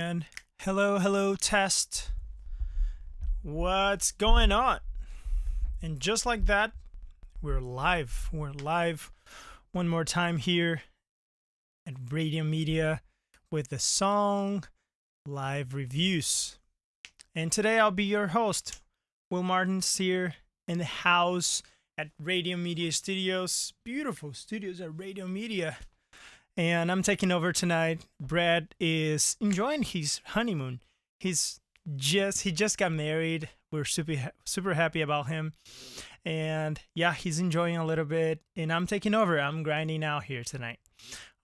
And hello, test. What's going on? And just like that, we're live. We're live one more time here at Radio Media with the song live reviews. And today I'll be your host. Will Martin's here in the house at Radio Media Studios. Beautiful studios at Radio Media. And I'm taking over tonight. Brad is enjoying his honeymoon. He just got married. We're super happy about him. And yeah, he's enjoying a little bit. And I'm taking over. I'm grinding out here tonight.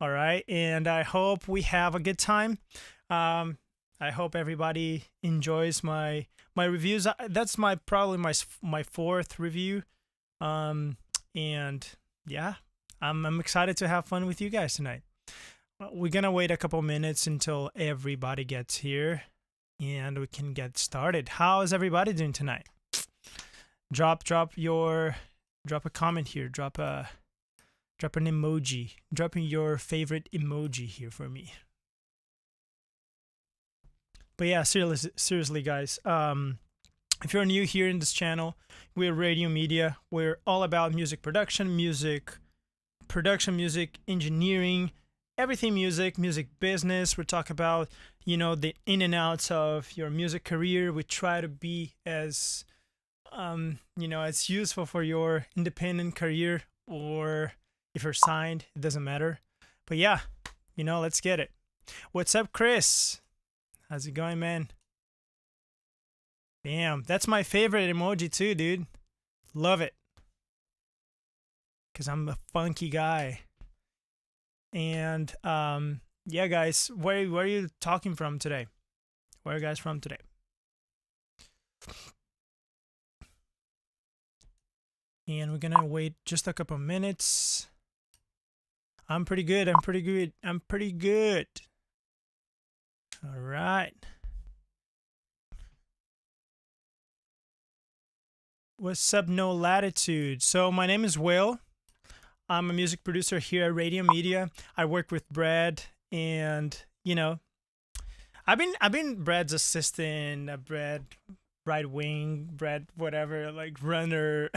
All right. And I hope we have a good time. I hope everybody enjoys my reviews. That's probably my fourth review. And yeah, I'm excited to have fun with you guys tonight. We're gonna wait a couple minutes until everybody gets here, and we can get started. How is everybody doing tonight? Drop a comment here. Drop an emoji. Drop in your favorite emoji here for me. But yeah, seriously, guys. If you're new here in this channel, we're Radio Media. We're all about music production, music engineering, everything music business. We talk about, the in and outs of your music career. We try to be as, as useful for your independent career, or if you're signed, it doesn't matter. But yeah, let's get it. What's up, Chris? How's it going, man? Damn, that's my favorite emoji too, dude. Love it. Because I'm a funky guy. And yeah, guys, where are you talking from today? Where are you guys from today? And we're gonna wait just a couple minutes. I'm pretty good. All right. What's up, No Latitude? So my name is Will. I'm a music producer here at Radio Media. I work with Brad, and I've been Brad's assistant, Brad right wing, Brad whatever, like runner.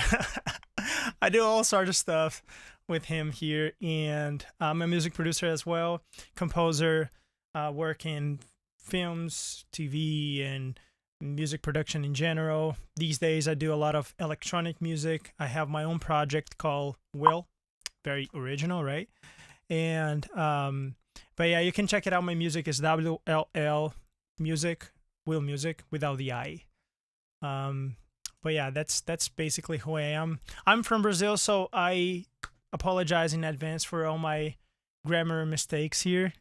I do all sorts of stuff with him here, and I'm a music producer as well, composer, work in films, TV, and music production in general. These days I do a lot of electronic music. I have my own project called Will. Very original, right? And but yeah, you can check it out. My music is WLL Music, Will Music without the I. But yeah, that's basically who I am. I'm from Brazil, so I apologize in advance for all my grammar mistakes here,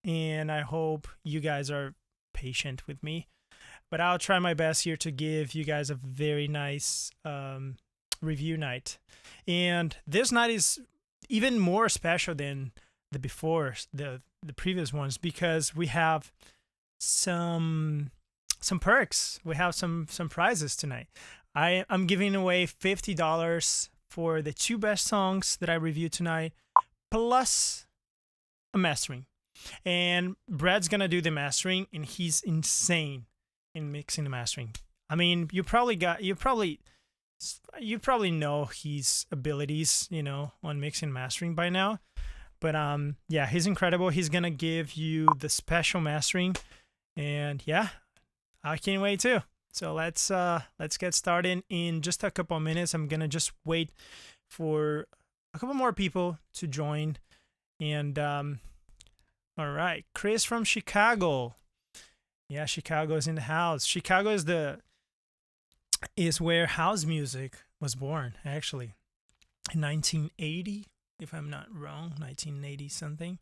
and I hope you guys are patient with me. But I'll try my best here to give you guys a very nice review night. And this night is even more special than the previous ones, because we have some perks. We have some prizes tonight. I'm giving away $50 for the 2 best songs that I reviewed tonight, plus a mastering. And Brad's gonna do the mastering, and he's insane in mixing and mastering. I mean, you probably know his abilities, on mixing and mastering by now. But yeah, he's incredible. He's gonna give you the special mastering, and yeah, I can't wait too. So let's get started in just a couple of minutes. I'm gonna just wait for a couple more people to join. And all right, Chris from Chicago. Yeah, Chicago is in the house. Chicago is where house music was born, actually, in 1980, if I'm not wrong, 1980 something.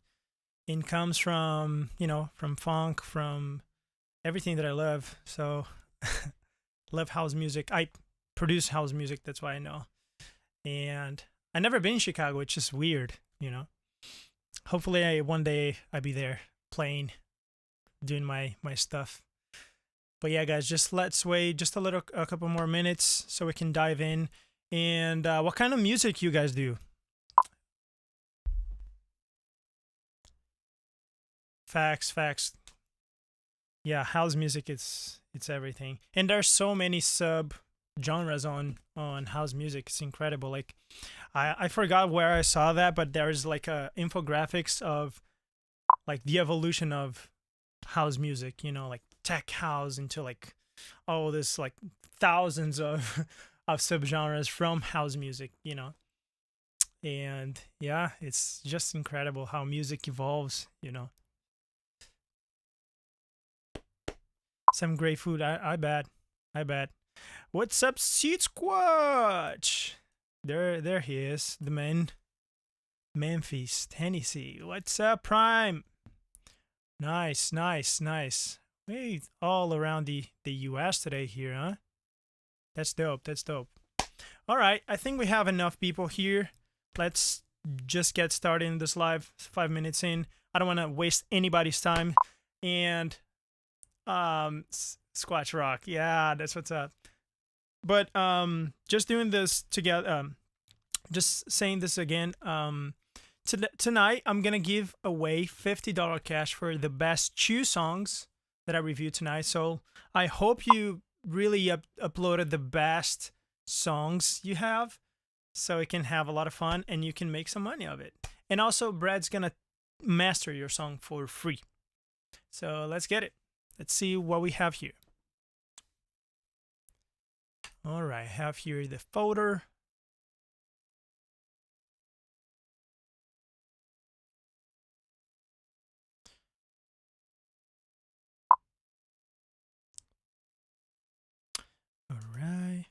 It comes from, from funk, from everything that I love. So love house music. I produce house music, that's why I know. And I never been in Chicago, which is weird, Hopefully one day I'll be there playing, doing my stuff. But yeah, guys, let's wait just a couple more minutes so we can dive in. And what kind of music you guys do? Facts. yeah, house music, it's everything. And there's so many sub genres on house music. It's incredible. Like I forgot where I saw that, but there's like a infographics of like the evolution of house music, you know, like tech house into like oh this like thousands of of subgenres from house music, you know. And yeah, it's just incredible how music evolves, you know. Some great food, I bet. I bet. What's up, Seed Squatch? There he is, the man. Memphis, Tennessee. What's up, Prime? Nice, nice, nice. We all around the US today here, huh? That's dope. That's dope. All right, I think we have enough people here. Let's just get started in this live. 5 minutes in. I don't want to waste anybody's time. And Squatch Rock. Yeah, that's what's up. But just doing this together, just saying this again, tonight I'm gonna give away $50 cash for the best 2 songs that I reviewed tonight. So I hope you really uploaded the best songs you have, so it can have a lot of fun and you can make some money of it. And also, Brad's gonna master your song for free. So let's get it. Let's see what we have here. All right, I have here the folder. All right.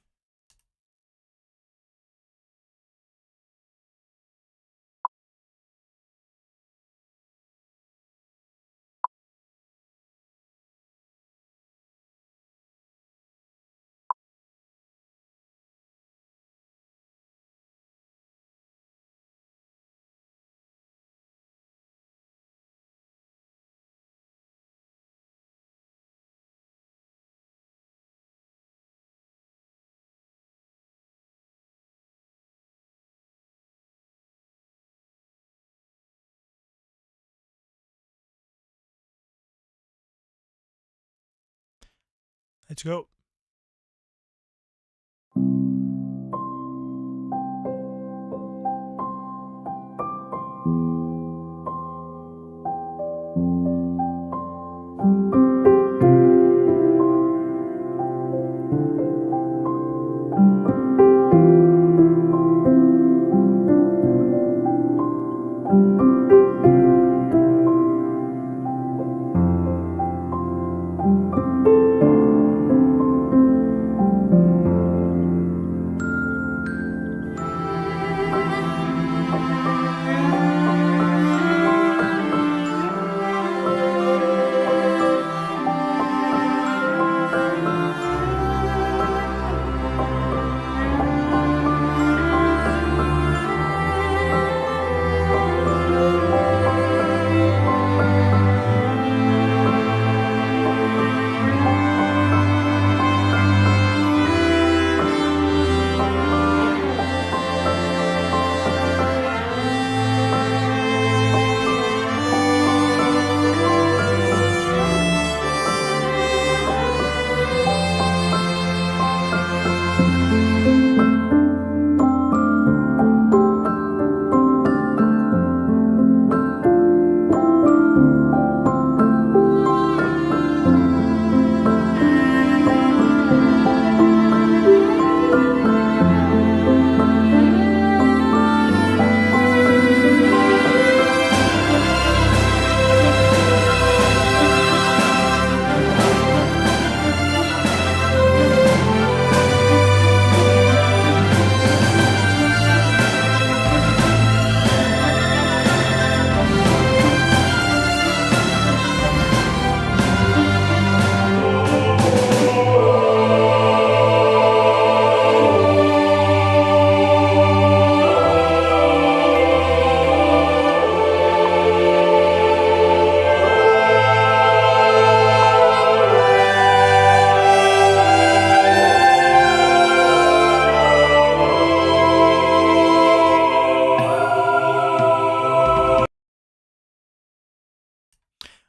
Let's go.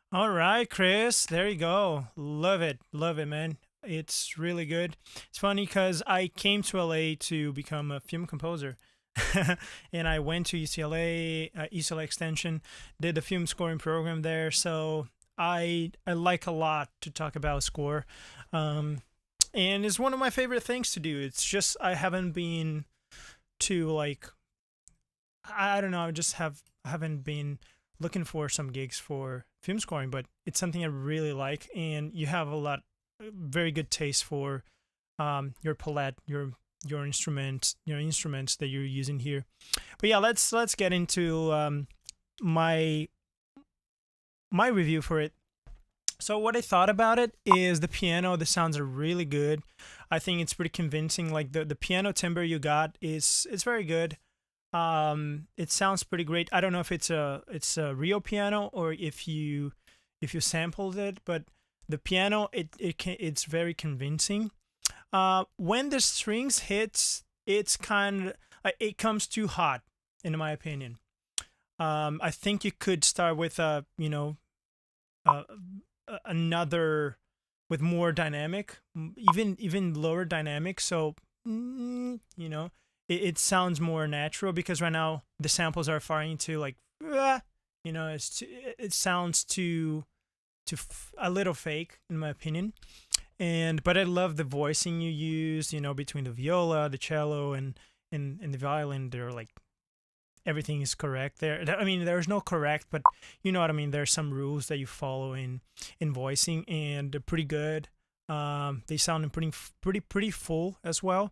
All right, Chris. There you go. Love it, man. It's really good. It's funny because I came to LA to become a film composer. And I went to UCLA, UCLA Extension, did the film scoring program there. So I like a lot to talk about score. Um, and it's one of my favorite things to do. It's just I haven't been to like I don't know. I haven't been looking for some gigs for film scoring, but it's something I really like, and you have a lot, very good taste for your palette, your instruments that you're using here. But yeah, let's get into my my review for it. So what I thought about it is the piano. The sounds are really good. I think it's pretty convincing. Like the piano timbre you got is it's very good. It sounds pretty great. I don't know if it's a real piano or if you sampled it, but the piano it's very convincing. When the strings hits, it's kind of it comes too hot, in my opinion. I think you could start with uh, another with more dynamic, even lower dynamic. So it sounds more natural because right now the samples are far into like it sounds a little fake in my opinion. And but I love the voicing you use, between the viola, the cello, and the violin. They're like everything is correct there. I mean, there's no correct, but you know what I mean. There's some rules that you follow in voicing, and they're pretty good. They sound pretty full as well.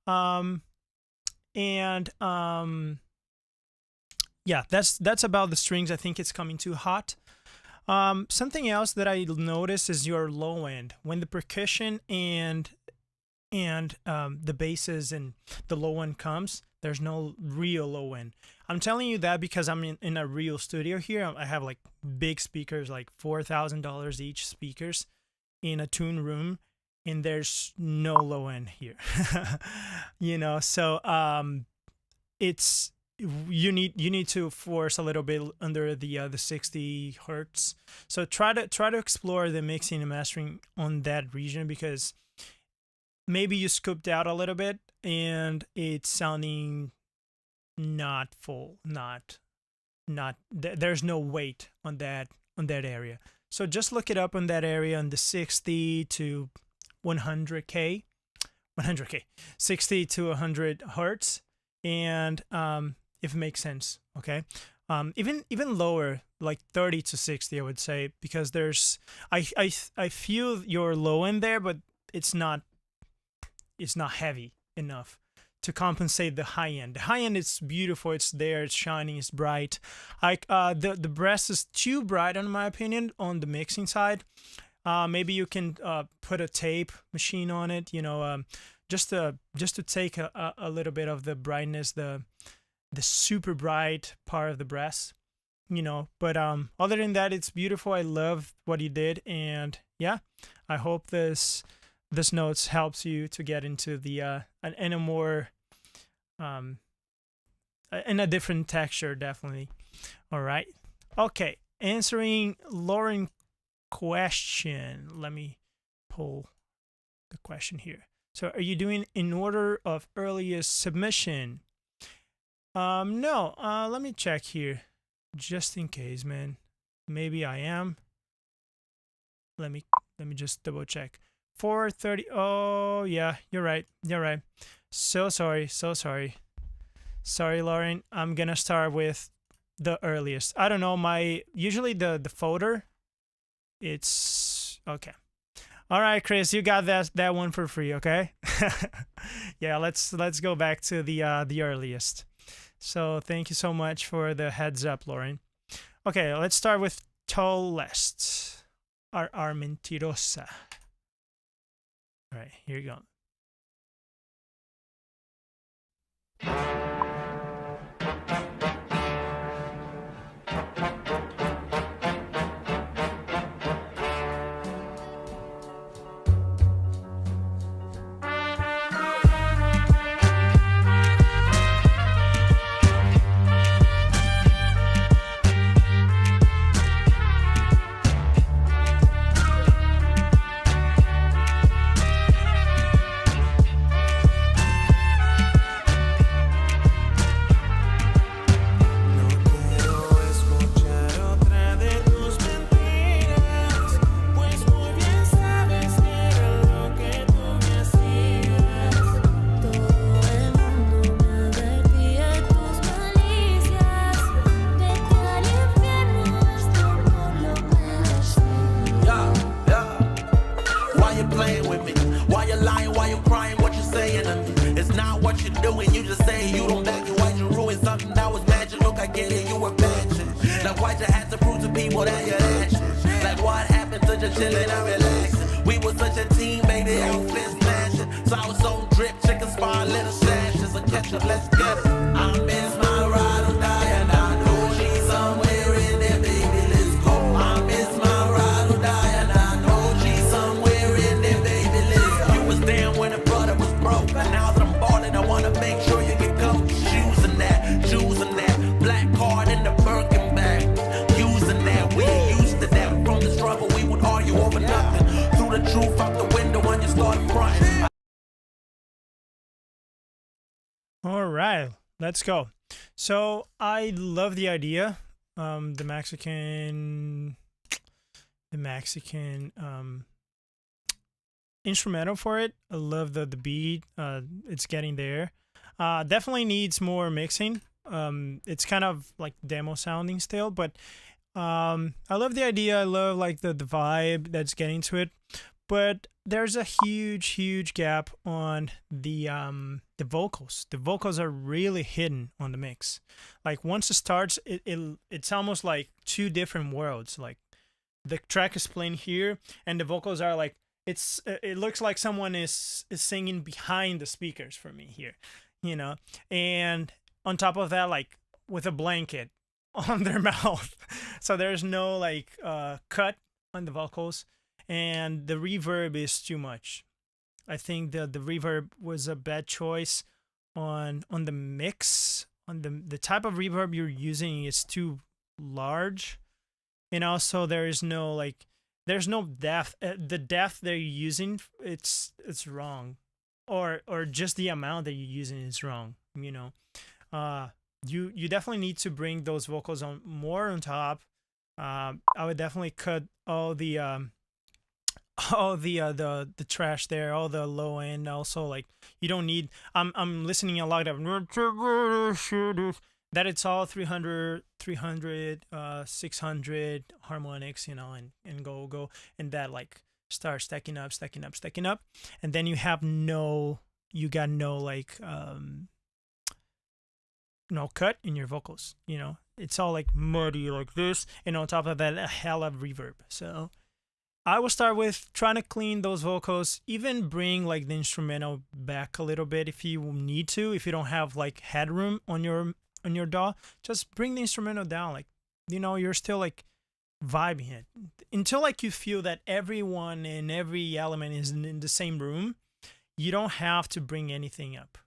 Um, and Yeah, that's about the strings. I think it's coming too hot. Something else that I noticed is your low end when the percussion and the basses and the low end comes. There's no real low end. I'm telling you that because I'm in a real studio here. I have like big speakers, like $4,000 each speakers in a tune room, and there's no low end here. It's you need to force a little bit under the 60 hertz. So try to explore the mixing and mastering on that region because maybe you scooped out a little bit and it's sounding not full, there's no weight on that area. So just look it up on that area on the 60 to 100k 60 to 100 hertz, and if it makes sense, okay. Even lower, like 30 to 60, I would say, because there's I feel your low end there, but it's not heavy enough to compensate the high end. The high end is beautiful. It's there. It's shining. It's bright. Like the brass is too bright, in my opinion, on the mixing side. Maybe you can put a tape machine on it. Just to take a little bit of the brightness, the super bright part of the brass. But other than that, it's beautiful. I love what you did, and yeah, I hope this notes helps you to get into the in a more in a different texture, definitely. All right, okay. Answering Lauren question. Let me pull the question here. So, are you doing in order of earliest submission? No. Let me check here, just in case, man. Maybe I am. Let me just double check. 4:30. Oh yeah, you're right. You're right. So sorry. Sorry, Lauren. I'm gonna start with the earliest. I don't know. Usually the folder. It's okay. All right, Chris, you got that one for free. Okay. Yeah. Let's go back to the earliest. So thank you so much for the heads up, Lauren. Okay, let's start with tallest. Mentirosa. All right, here you go. that you're ashes. Like what happened to just chilling and relaxing? We was such a team, baby, outfits matching. Sauce on drip, chicken spot, little slashes. A ketchup, let's get it. I miss my ride or die, and I know she's somewhere in there, baby, let's go. I miss my ride or die, and I know she's somewhere in there, baby, let's go. You was down when the brother was broke, and now that I'm balling, I wanna make sure you get coach. Shoes and that, black card in the Birkin bag. Using that, we ain't used to that. From the struggle, we would argue over nothing. Threw the truth out the window when you started fronting. All right, let's go. So I love the idea. The Mexican instrumental for it. I love the beat. It's getting there. Definitely needs more mixing. It's kind of like demo sounding still, but I love the idea. I love like the vibe that's getting to it. But there's a huge gap on the vocals. The vocals are really hidden on the mix. Like once it starts, it's almost like two different worlds. Like the track is playing here, and the vocals are like it looks like someone is singing behind the speakers for me here, you know. And on top of that, like with a blanket on their mouth, so there's no like cut on the vocals. And the reverb is too much. I think the reverb was a bad choice on the mix. On the type of reverb you're using is too large, and also there's no depth. The depth that you're using, it's wrong, or just the amount that you're using is wrong. You know, you definitely need to bring those vocals on more on top. I would definitely cut all the trash there, all the low end. Also, like you don't need. I'm listening a lot of that. It's all 300, 600 harmonics, you know, and go, and that like start stacking up, and then you got no like no cut in your vocals. You know, it's all like muddy like this, and on top of that, a hell of reverb. So I will start with trying to clean those vocals, even bring like the instrumental back a little bit if you need to. If you don't have like headroom on your DAW, just bring the instrumental down. Like, you know, you're still like vibing it until like you feel that everyone and every element is in the same room. You don't have to bring anything up.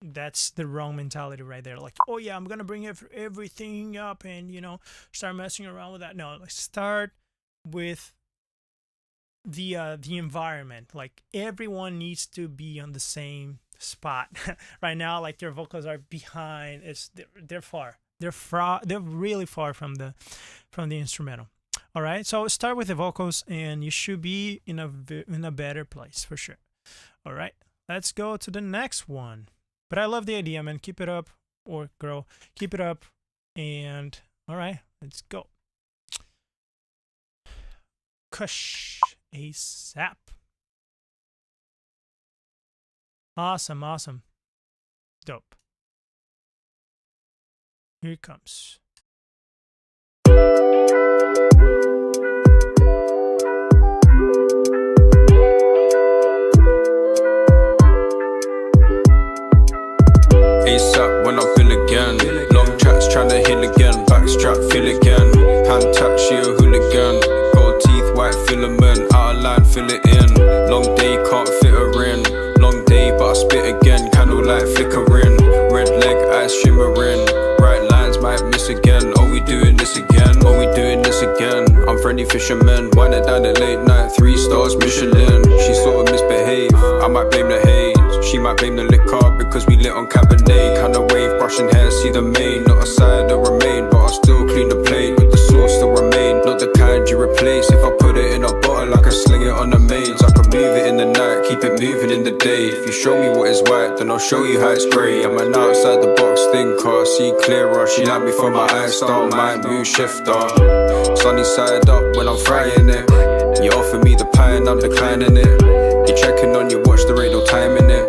That's the wrong mentality right there. Like, oh yeah, I'm gonna bring everything up and, you know, start messing around with that. No, like start with the environment. Like everyone needs to be on the same spot. Right now, like your vocals are behind. They're far. They're really far from the instrumental. All right, so start with the vocals, and you should be in a better place for sure. All right, let's go to the next one. But I love the idea, man. Keep it up, or girl, keep it up. And all right, let's go. Kush ASAP. Awesome. Dope. Here it comes. ASAP when I feel again. Long tracks trying to heal again. Backstrap, feel again. Hand tap, she a hooligan. Gold teeth, white filament. Out of line, fill it in. Long day, can't fit her in. Long day, but I spit again. Candlelight flickering. Red leg, eyes shimmering. Bright lines might miss again. Are we doing this again? Are we doing this again? I'm friendly fisherman. Winding down at late night. 3 stars Michelin. She sort of misbehave. I might blame the haze. She might blame the liquor because we lit on Cabernet. Kinda wave, brushing hair, see the main. Not a side or remain, but I'll still clean the plate with the sauce still remain. Not the kind you replace. If I put it in a bottle, I can sling it on the mains. I can move it in the night, keep it moving in the day. If you show me what is white, then I'll show you how it's grey. I'm an outside the box thinker, see clearer. She like me from my eyes, style, mind, mood shifter. Sunny side up when I'm frying it. You offer me the pie and I'm declining it. You checking on your watch, there ain't no time in it.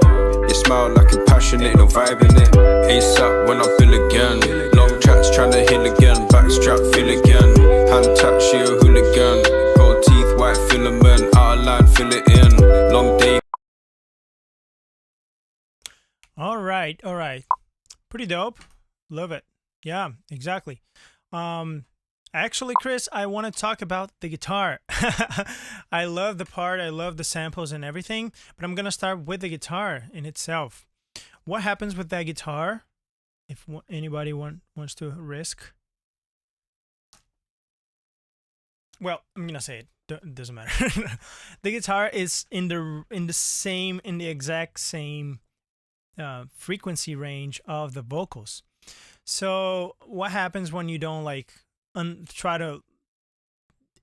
You smile like you're passionate, no vibe in it. ASAP when I feel again. Long chat tracks tryna heal again. Backstrap, feel again. Hand touch, she a hooligan. Gold teeth, white filament. Out of line, fill it in. Long day. All right, all right. Pretty dope. Love it. Yeah, exactly. Actually, Chris, I want to talk about the guitar. I love the part, I love the samples and everything, but I'm going to start with the guitar in itself. What happens with that guitar? If anybody wants to risk. Well, I'm going to say it. Doesn't matter. The guitar is in the exact same frequency range of the vocals. So what happens when you don't like try to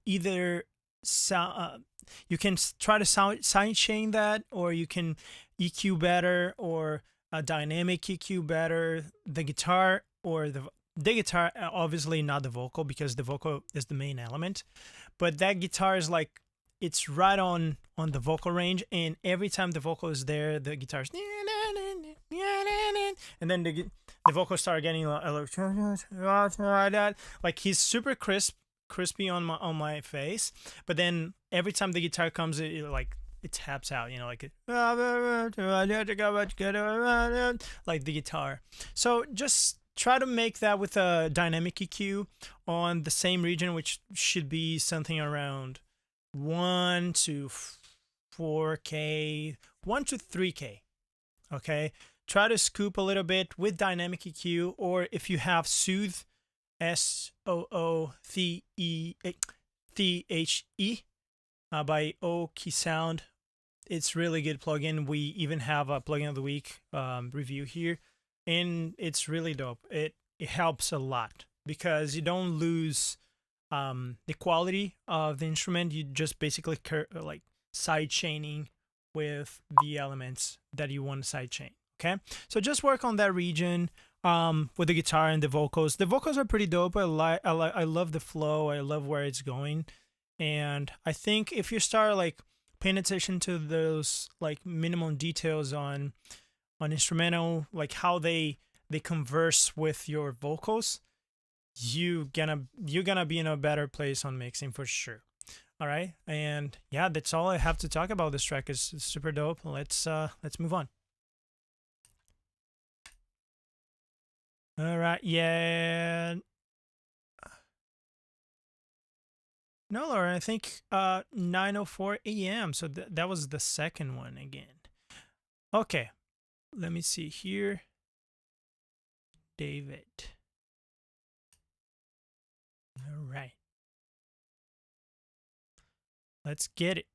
either sound you can try to side chain that, or you can EQ better, or dynamic EQ better the guitar, or the guitar, obviously not the vocal, because the vocal is the main element, but that guitar is like, it's right on the vocal range, and every time the vocal is there, the guitar's and then the vocals start getting like he's super crispy on my face, but then every time the guitar comes, it taps out, like like the guitar. So just try to make that with a dynamic EQ on the same region, which should be something around 1 to 4K, 1 to 3K. Okay, try to scoop a little bit with dynamic EQ, or if you have Soothe, SOOTHE by Oki Sound, it's really good plugin. We even have a plugin of the week review here, and it's really dope. It helps a lot because you don't lose the quality of the instrument. You just basically like side chaining with the elements that you want to side chain. Okay, so just work on that region with the guitar and the vocals. The vocals are pretty dope. I love the flow. I love where it's going, and I think if you start like paying attention to those like minimum details on instrumental, like how they converse with your vocals, you're gonna be in a better place on mixing for sure. All right, and yeah, that's all I have to talk about. This track is super dope. Let's move on. All right, yeah. No, Laura, I think 9:04 a.m. So that was the second one again. Okay, let me see here. David. All right. Let's get it.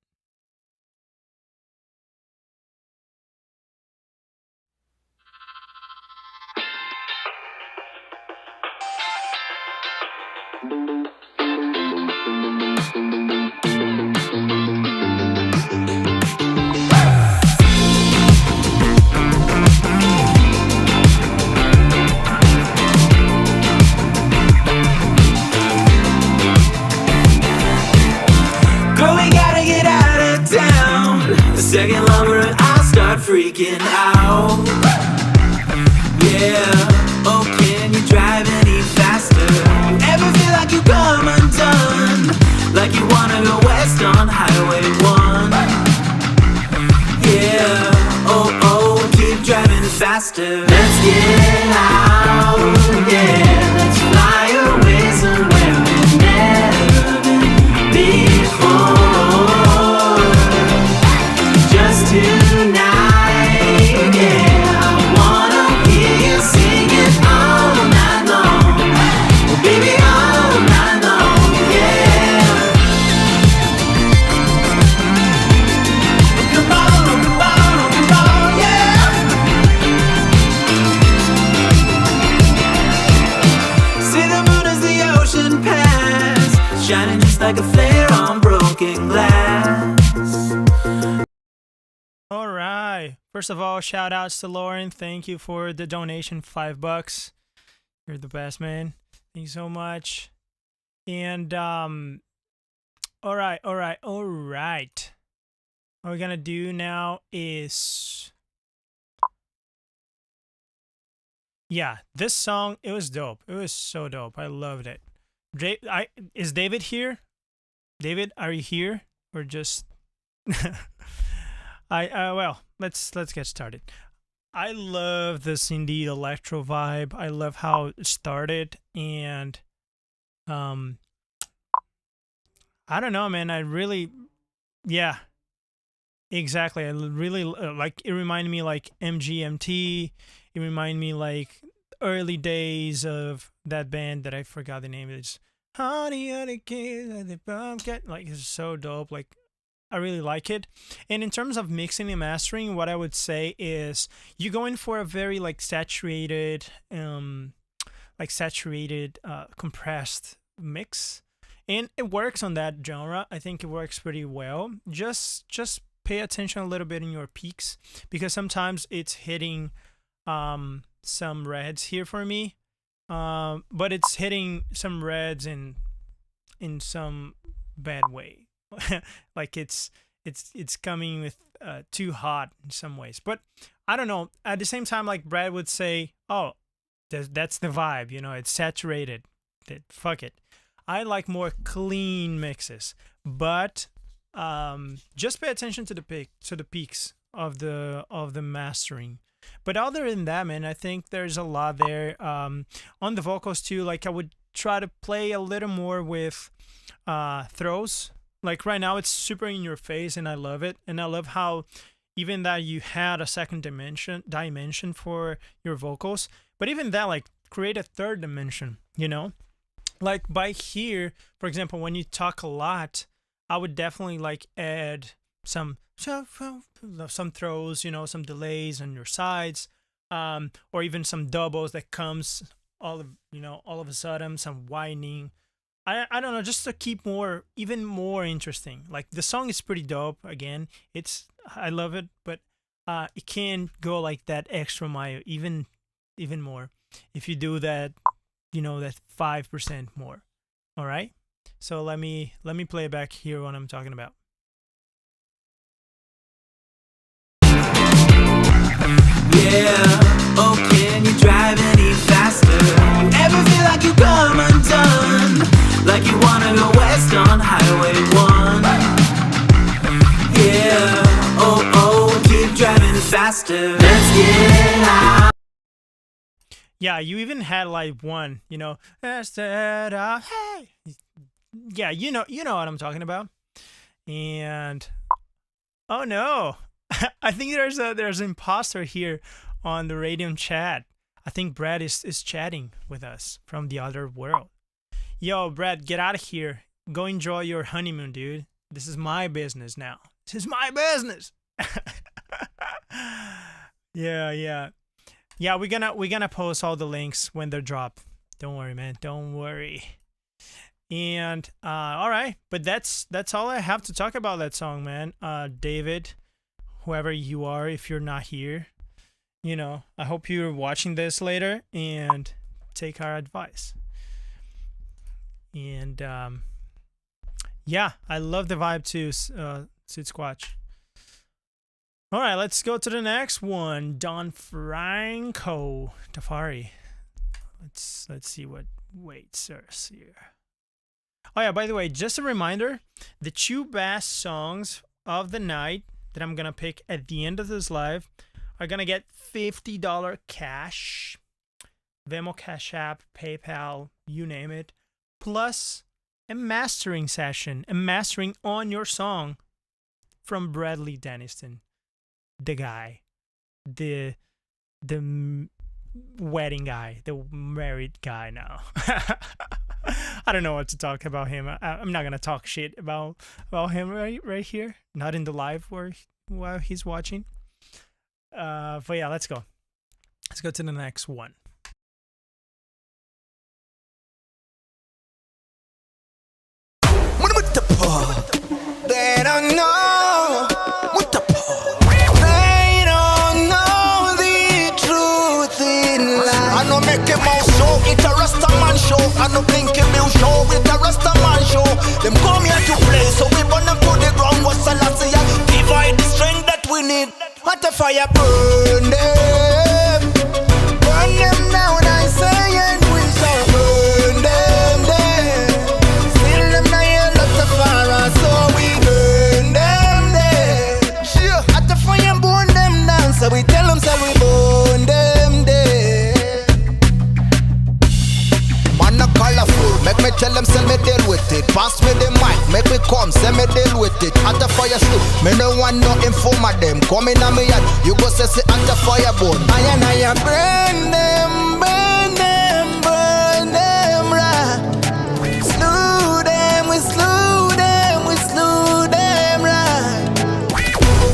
Second longer and I'll start freaking out. Yeah, oh, can you drive any faster? You ever feel like you come undone? Like you wanna go west on Highway 1? Yeah, oh, keep driving faster. Let's get out, yeah, let's fly away somewhere we've never been before. Tonight, yeah, I wanna hear you sing it all night long. Oh, baby, all night long, yeah. Come on, yeah. See the moon as the ocean pass, shining just like a flare on broken glass. All right. First of all, shout outs to Lauren. Thank you for the donation, $5. You're the best, man. Thank you so much. And all right. What we're gonna do now is Yeah, this song, it was dope. It was so dope. I loved it. Is David here? David, are you here? Or just well, let's get started. I love this indie electro vibe. I love how it started, and I don't know, man. I really, yeah, exactly. I really like. It reminded me like MGMT. It reminded me like early days of that band that I forgot the name. It's Honey Kids, the Pumpkin. Like, it's so dope. Like, I really like it. And in terms of mixing and mastering, what I would say is you go in for a very like saturated, compressed mix, and it works on that genre. I think it works pretty well. Just pay attention a little bit in your peaks, because sometimes it's hitting some reds here for me, but it's hitting some reds in some bad way. Like it's coming with too hot in some ways, but I don't know. At the same time, like Brad would say, oh, that's the vibe, you know, it's saturated. Fuck it. I like more clean mixes, but just pay attention to the peaks of the mastering. But other than that, man, I think there's a lot there. On the vocals too, like I would try to play a little more with throws. Like right now it's super in your face, and I love it. And I love how even that you had a second dimension for your vocals, but even that, like, create a third dimension, you know? Like by here, for example, when you talk a lot, I would definitely like add some throws, you know, some delays on your sides, or even some doubles that comes all of a sudden, some whining. I don't know, just to keep even more interesting. Like the song is pretty dope. Again, I love it, but it can go like that extra mile, even more, if you do that, you know, that 5% more. All right. So let me play back here what I'm talking about. Yeah, oh, can you drive any faster? You ever feel like you come undone? Like you wanna go west on Highway 1? Yeah, oh, keep driving faster. Let's get out. Yeah, you even had like one, you know, hey. Yeah, you know what I'm talking about. And oh no. I think there's an imposter here on the Radium chat. I think Brad is chatting with us from the other world. Yo, Brad, get out of here. Go enjoy your honeymoon, dude. This is my business now. This is my business. Yeah. We're gonna post all the links when they're dropped. Don't worry, man. Don't worry. And all right, but that's all I have to talk about that song, man. David, whoever you are, if you're not here, you know, I hope you're watching this later and take our advice. And yeah, I love the vibe too, Sid Squatch. All right, let's go to the next one. Don Franco Tafari. Let's see what waits us here. Oh yeah, by the way, just a reminder, the two best songs of the night that I'm gonna pick at the end of this live are gonna get $50 cash, Venmo, Cash App, PayPal, you name it, plus a mastering session, a mastering on your song from Bradley Denniston, the guy, the wedding guy, the married guy now. I don't know what to talk about him. I'm not gonna talk shit about him right here. Not in the live while he's watching. But yeah, let's go. Let's go to the next one. They don't know what the they don't know the truth in life. I know make a mouse show, it's a Rasta man show. I know blink a bill show, it's a Rasta man show. Them come here to play, so we burn them to the ground. What's the last year? Divide the strength that we need. What the fire burn them now. come, say me deal with it. At the fire stick, me no want nothing for my them. Come in on me yard, you go say at the fire burn. I burn them, burn them, burn them, right. Slew them, we slew them, we slew them, right.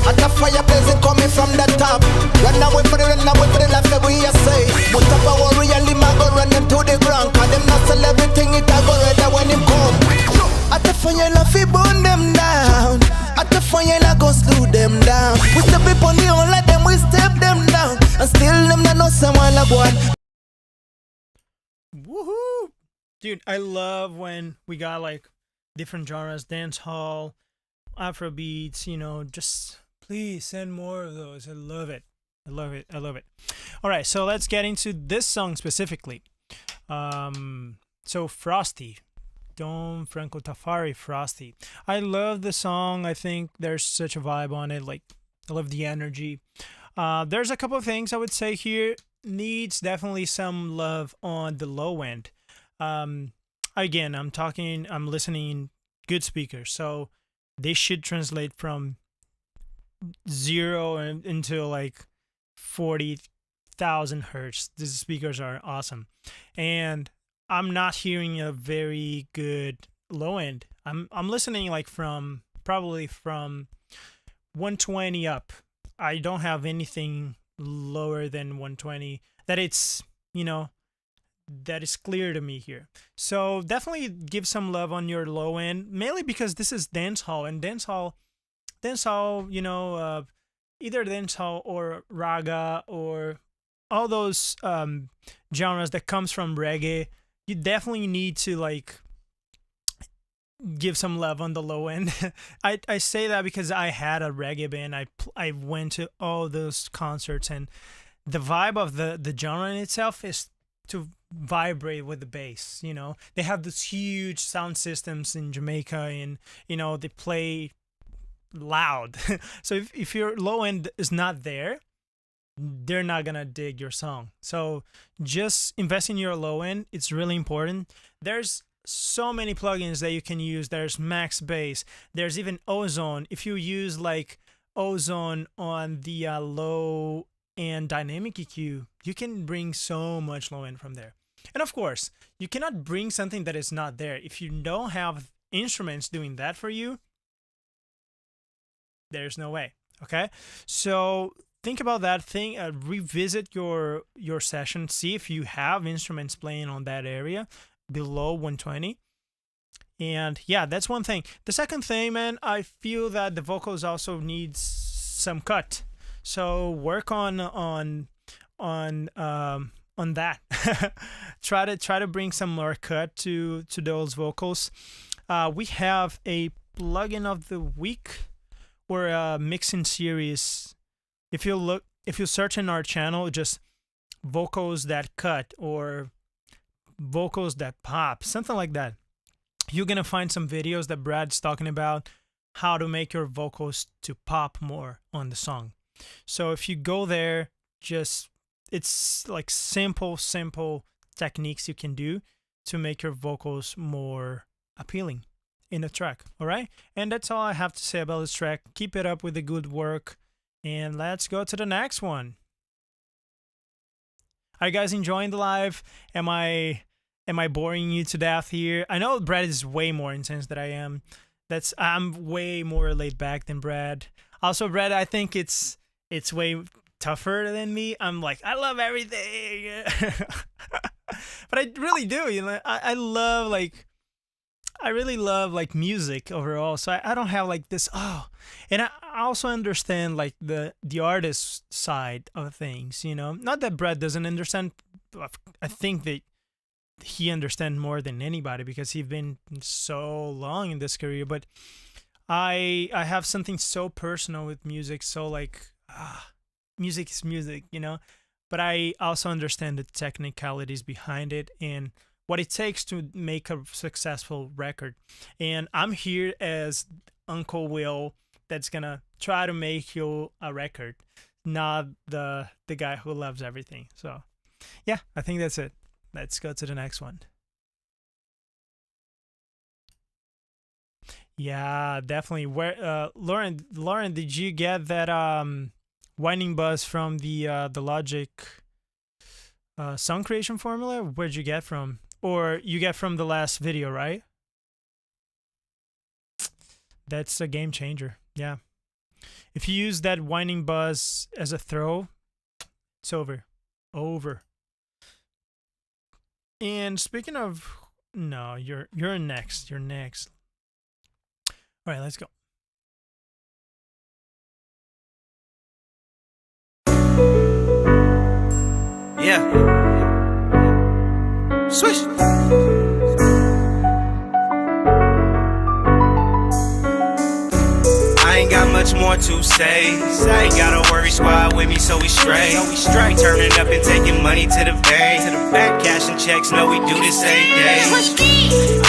At the fire blazing coming from the top. Run away for the life that we are say. Put up a warrior, Lima go run them to the ground. Cause them not sell everything, it a go red when him come. At the fire, la fi burn them down. At the fire, la go slew them down. We step up on the all like them, we step them down. And still them not know someone like one. Woohoo! Dude, I love when we got like different genres, dance hall, Afro beats, you know, just please send more of those. I love it. I love it. I love it. All right, so let's get into this song specifically. So Frosty, Don Franco Tafari, Frosty. I love the song. I think there's such a vibe on it. Like, I love the energy. There's a couple of things I would say here. Needs definitely some love on the low end. Again, I'm listening good speakers, so they should translate from 0 into like 40,000 hertz. These speakers are awesome, and I'm not hearing a very good low end. I'm listening like probably from 120 up. I don't have anything lower than 120 that it's, you know, that is clear to me here. So definitely give some love on your low end, mainly because this is dancehall, and dancehall, you know, either dancehall or raga or all those genres that comes from reggae. You definitely need to like give some love on the low end. I say that because I had a reggae band. I went to all those concerts, and the vibe of the genre in itself is to vibrate with the bass. You know, they have this huge sound systems in Jamaica, and you know they play loud. So if your low end is not there, they're not gonna dig your song. So just invest in your low end. It's really important. There's so many plugins that you can use. There's Max Bass. There's even Ozone. If you use like Ozone on the low and dynamic EQ, you can bring so much low end from there. And of course, you cannot bring something that is not there. If you don't have instruments doing that for you, there's no way. Okay, so think about that thing. Revisit your session. See if you have instruments playing on that area below 120. And yeah, that's one thing. The second thing, man, I feel that the vocals also needs some cut. So work on that. try to bring some more cut to those vocals. We have a plugin of the week or a mixing series. If you search in our channel, just vocals that cut or vocals that pop, something like that, you're gonna find some videos that Brad's talking about how to make your vocals to pop more on the song. So if you go there, it's like simple techniques you can do to make your vocals more appealing in a track. All right, and that's all I have to say about this track. Keep it up with the good work, and let's go to the next one. Are you guys enjoying the live? Am I boring you to death here? I know Brad is way more intense than I am. I'm way more laid back than Brad. Also, Brad, I think it's way tougher than me. I'm like, I love everything. But I really do, you know. I really love like music overall. So I don't have like this, and I also understand like the artist side of things, you know. Not that Brad doesn't understand. I think that he understands more than anybody because he's been so long in this career. But I have something so personal with music. So like, music is music, you know. But I also understand the technicalities behind it and what it takes to make a successful record. And I'm here as Uncle Will that's gonna try to make you a record, not the guy who loves everything. So yeah, I think that's it. Let's go to the next one. Yeah, definitely. Where Lauren, did you get that winding buzz from the Logic song creation formula? Where'd you get from? Or you get from the last video, right? That's a game changer. Yeah. If you use that winding buzz as a throw, it's over. Over. And speaking of, no, you're next. You're next. All right, let's go. Yeah. Swish. I ain't got much more to say. Ain't got a worry squad with me, so we straight. Turning up and taking money to the bank. Cashing checks, know we do this every day.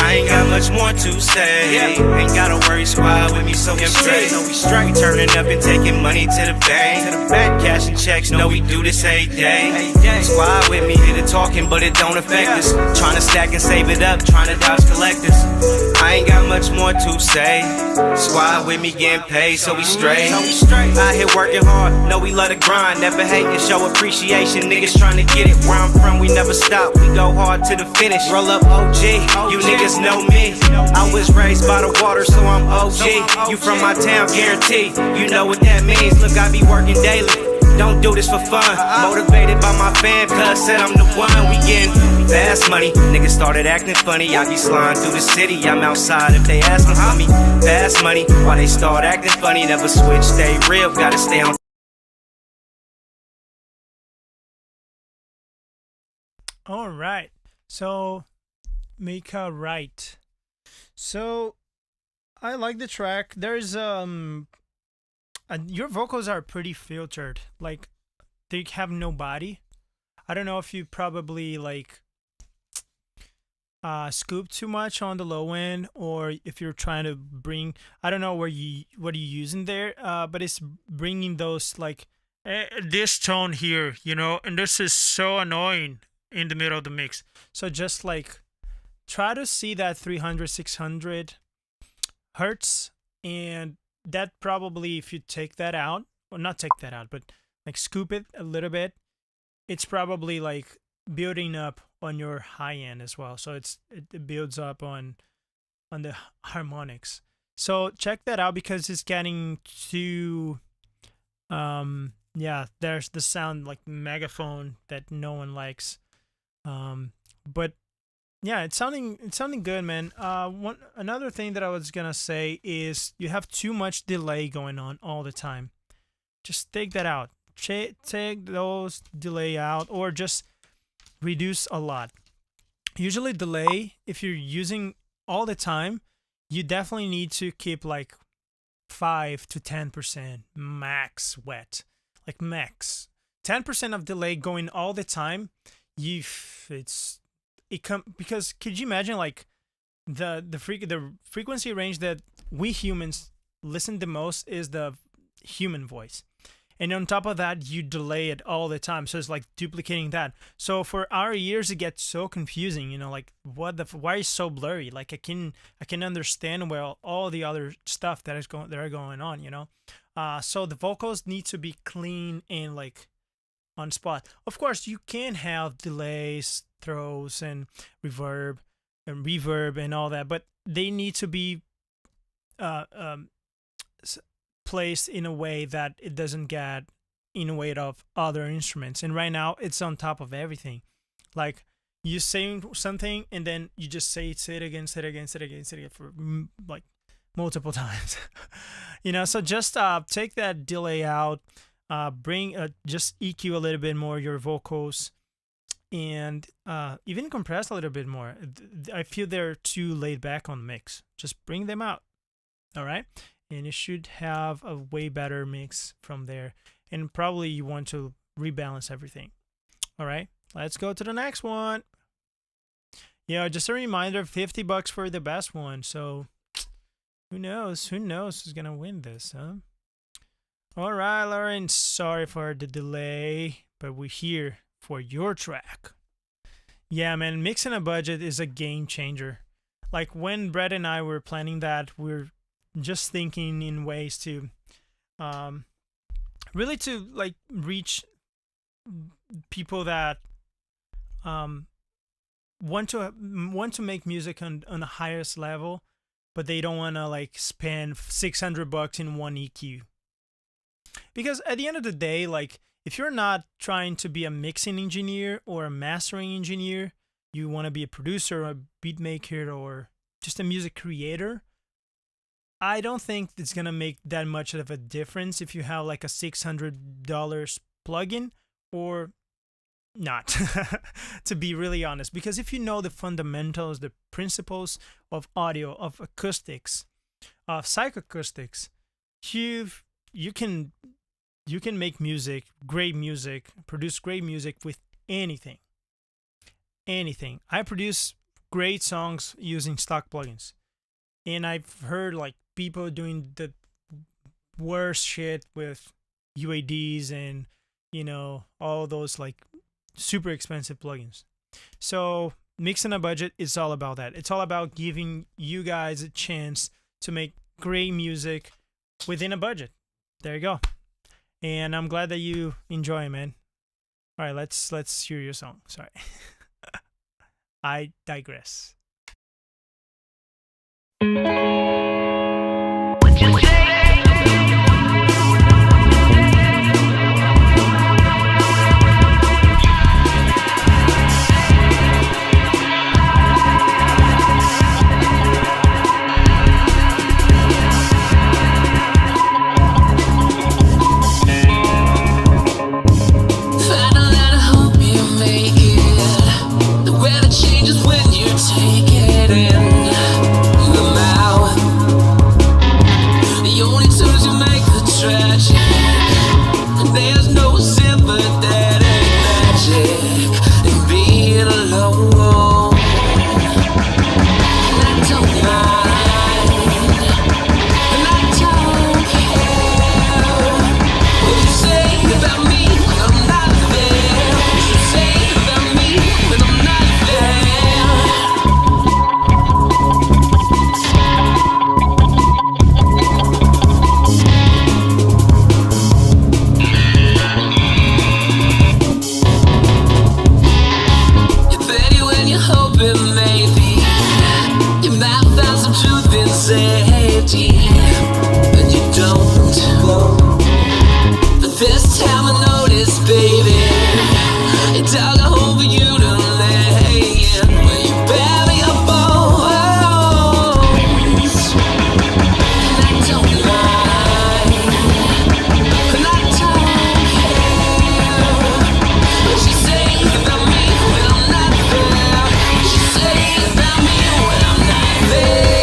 I ain't got much more to say. Ain't got a worry squad with me, so we straight. Turning up and taking money to the bank. Cashing checks, know we do this every day. Squad with me, did the talking, but it don't affect us. Trying to stack and save it up, trying to dodge collectors. I ain't got much more to say. Squad with me getting paid, so we straight. Out here working hard, know we love the grind. Never hating, show appreciation. Niggas trying to get it where I'm from, we never stop. We go hard to the finish. Roll up OG, you niggas know me. I was raised by the water, so I'm OG. You from my town, guarantee. You know what that means. Look, I be working daily. Don't do this for fun. Motivated by my fam, cuz said I'm the one. We getting fast money. Niggas started acting funny. I be sliding through the city. I'm outside if they asking for me. Fast money. Why they start acting funny? Never switch, stay real. Gotta stay on. All right. So, Mika Wright. So, I like the track. There's your vocals are pretty filtered. Like, they have no body. I don't know if you probably like scoop too much on the low end, or if you're trying to bring, I don't know what are you using there, but it's bringing those like this tone here, you know, and this is so annoying in the middle of the mix. So just like try to see that 300 600 hertz, and that probably, if you take that out, or not take that out, but like scoop it a little bit, it's probably like building up on your high end as well. So it builds up on the harmonics. So check that out, because it's getting too yeah, there's the sound like megaphone that no one likes. But yeah, it's sounding good, man. Another thing that I was gonna say is you have too much delay going on all the time. Just take that out. Take those delay out, or just reduce a lot. Usually delay, if you're using all the time, you definitely need to keep like 5 to 10% max wet. Like max 10% of delay going all the time. Because could you imagine like the frequency range that we humans listen the most is the human voice, and on top of that you delay it all the time, so it's like duplicating that. So for our ears it gets so confusing, you know, like why is so blurry? Like I can understand well all the other stuff that are going on, you know. So the vocals need to be clean and like on spot. Of course you can have delays, throws, and reverb and all that, but they need to be placed in a way that it doesn't get in the way of other instruments. And right now it's on top of everything. Like you saying something and then you just say it again for like multiple times. You know, so just take that delay out, bring just EQ a little bit more your vocals, and even compress a little bit more. I feel they're too laid back on the mix. Just bring them out. All right, and you should have a way better mix from there. And probably you want to rebalance everything. All right, let's go to the next one. Yeah, just a reminder, $50 for the best one. So who knows who's gonna win this, huh? All right, Lauren, sorry for the delay, but we're here for your track. Yeah, man, mixing a budget is a game changer. like when Brett and I were planning that, we're just thinking in ways to really to like reach people that want to make music on the highest level, but they don't want to like spend $600 in one EQ. Because at the end of the day, like if you're not trying to be a mixing engineer or a mastering engineer, you want to be a producer or a beat maker or just a music creator, I don't think it's going to make that much of a difference if you have like a $600 plugin or not, to be really honest. Because if you know the fundamentals, the principles of audio, of acoustics, of psychoacoustics, you can make music, great music, produce great music with anything. Anything. I produce great songs using stock plugins. And I've heard like people doing the worst shit with UADs and, you know, all those like super expensive plugins. So mixing a budget is all about that. It's all about giving you guys a chance to make great music within a budget. There you go. And I'm glad that you enjoy, man. All right, let's hear your song. Sorry. I digress. Take it in the mouth. The only tools you make the tragic. There's no sympathetic magic in being alone. And I don't mind, and I don't care what you say about me when I'm not there. What you say about me when I'm not there. Safety, but you don't. But this time I noticed, baby, it dug a hole for you to lay in. When you bury your bones, and I don't mind, and I don't care what you say about me when I'm not there. What you say about me when I'm not there.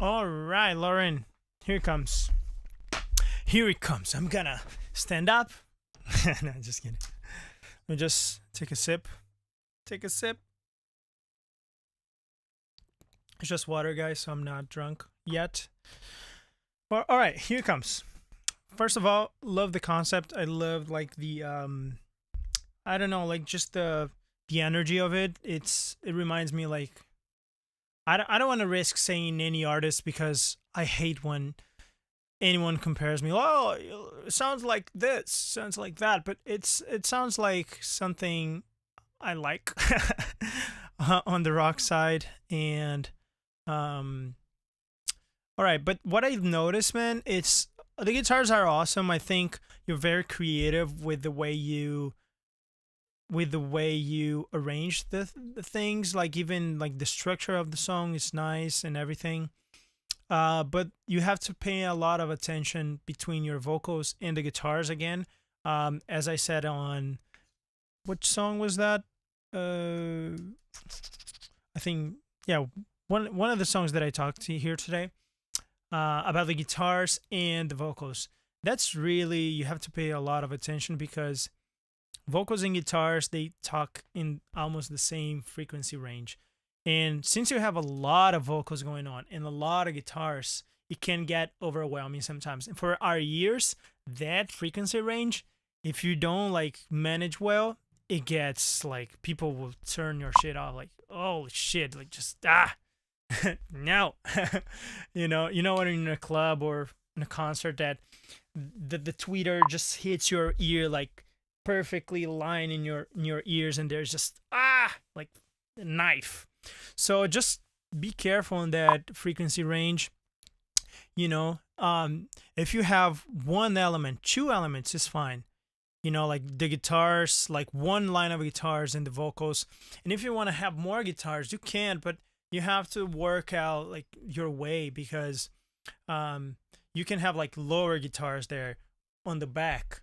All right, Lauren, here it comes. Here it comes. I'm gonna stand up. No, just kidding. Let me just take a sip. Take a sip. It's just water, guys, so I'm not drunk yet. But all right, here it comes. First of all, love the concept. I love like the I don't know, like just the energy of it. It reminds me like I don't want to risk saying any artist because I hate when anyone compares me. Oh, it sounds like this, sounds like that, but it sounds like something I like on the rock side. And all right, but what I've noticed, man, it's the guitars are awesome. I think you're very creative with the way you arrange the things, like even like the structure of the song is nice and everything. But you have to pay a lot of attention between your vocals and the guitars again. As I said on, which song was that? I think, yeah, one of the songs that I talked to here today about the guitars and the vocals. That's really, you have to pay a lot of attention because vocals and guitars, they talk in almost the same frequency range. And since you have a lot of vocals going on and a lot of guitars, it can get overwhelming sometimes. And for our ears, that frequency range, if you don't like manage well, it gets like, people will turn your shit off, like, oh shit, like just no. you know when you're in a club or in a concert that the tweeter just hits your ear like perfectly line in your ears, and there's just like a knife. So just be careful on that frequency range. If you have one element, 2 elements is fine. Like the guitars, like one line of guitars and the vocals. And if you want to have more guitars, you can, but you have to work out like your way, because you can have like lower guitars there on the back,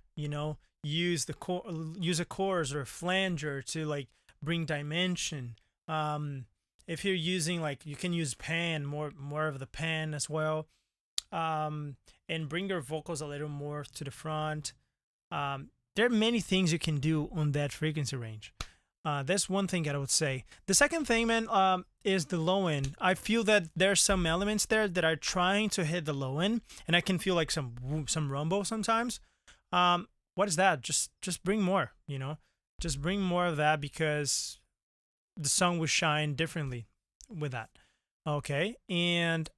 use a chorus or a flanger to like bring dimension. If you're using like, you can use pan, more of the pan as well, and bring your vocals a little more to the front. There are many things you can do on that frequency range. That's one thing that I would say. The second thing, man, is the low end. I feel that there's some elements there that are trying to hit the low end, and I can feel like some rumble sometimes. What is that? Just bring more, Just bring more of that, because the song will shine differently with that. Okay, and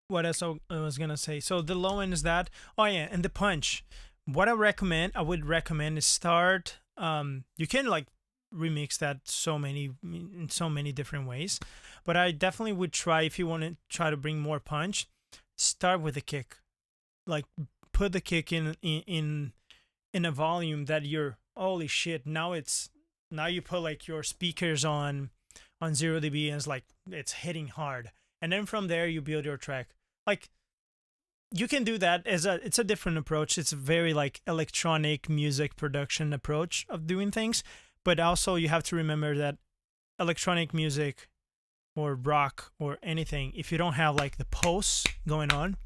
what else I was gonna say? So the low end is that. Oh yeah, and the punch. What I would recommend is start. You can like remix that in so many different ways, but I definitely would try, if you want to try to bring more punch, start with the kick. Like put the kick in a volume that you're, holy shit, now you put like your speakers on 0 dB, and it's like it's hitting hard, and then from there you build your track. Like, you can do that it's a different approach. It's a very like electronic music production approach of doing things, but also you have to remember that electronic music or rock or anything, if you don't have like the pulse going on,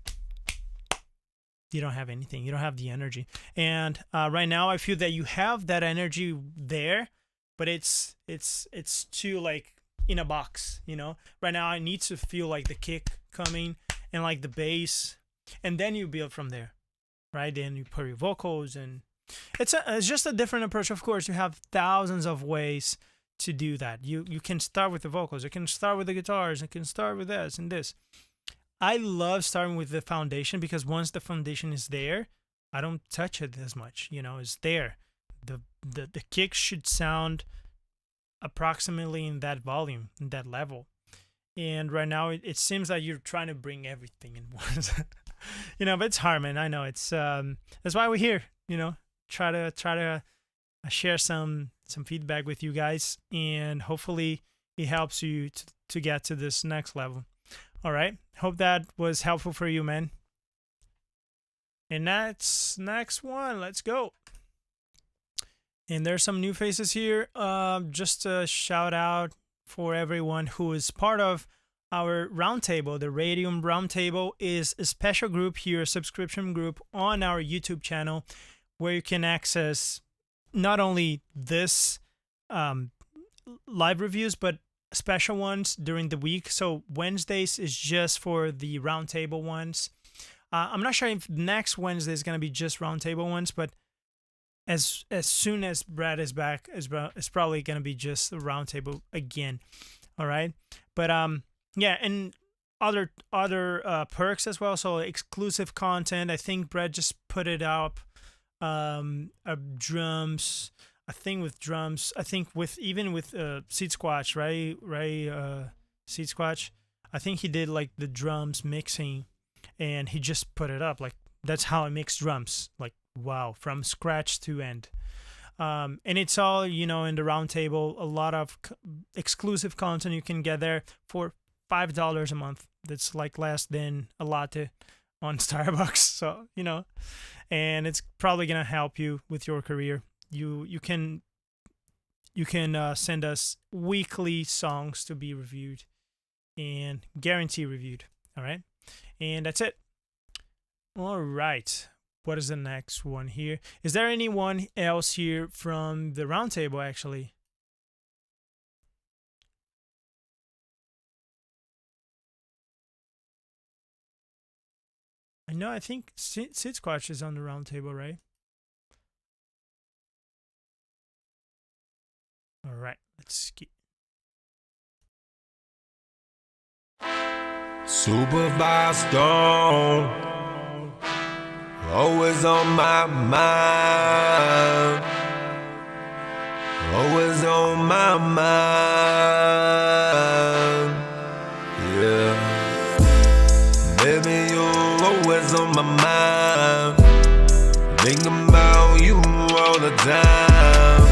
you don't have anything. You don't have the energy. And right now I feel that you have that energy there, but it's too like in a box, Right now I need to feel like the kick coming and like the bass, and then you build from there, right? Then you put your vocals, and it's just a different approach. Of course, you have thousands of ways to do that. You can start with the vocals, you can start with the guitars, you can start with this and this. I love starting with the foundation, because once the foundation is there, I don't touch it as much. It's there. The kick should sound approximately in that volume, in that level. And right now it seems like you're trying to bring everything in once. But it's hard, man. I know. It's that's why we're here. Try to share some feedback with you guys, and hopefully it helps you to get to this next level. All right. Hope that was helpful for you, man. And that's next one. Let's go. And there's some new faces here. Just a shout out for everyone who is part of our roundtable. The Radium Roundtable is a special group here, a subscription group on our YouTube channel, where you can access not only this live reviews, but special ones during the week. So Wednesdays is just for the roundtable ones. I'm not sure if next Wednesday is going to be just roundtable ones, but as soon as Brad is back, it's probably going to be just a roundtable again. All right. But yeah, and other perks as well. So exclusive content. I think Brad just put it up. Drums. I think with Seed Squatch, right? Seed Squatch. I think he did like the drums mixing, and he just put it up. Like, that's how I mix drums. Like, wow, from scratch to end. And it's all, in the roundtable, a lot of exclusive content you can get there for $5 a month. That's like less than a latte on Starbucks. So, and it's probably going to help you with your career. You can you can send us weekly songs to be reviewed and guarantee reviewed. All right, and that's it. All right. What is the next one here? Is there anyone else here from the roundtable actually? I think Sid Squatch is on the roundtable, right? All right, let's get. Supervised gone, always on my mind, always on my mind, yeah. Baby, you're always on my mind, thinking about you all the time.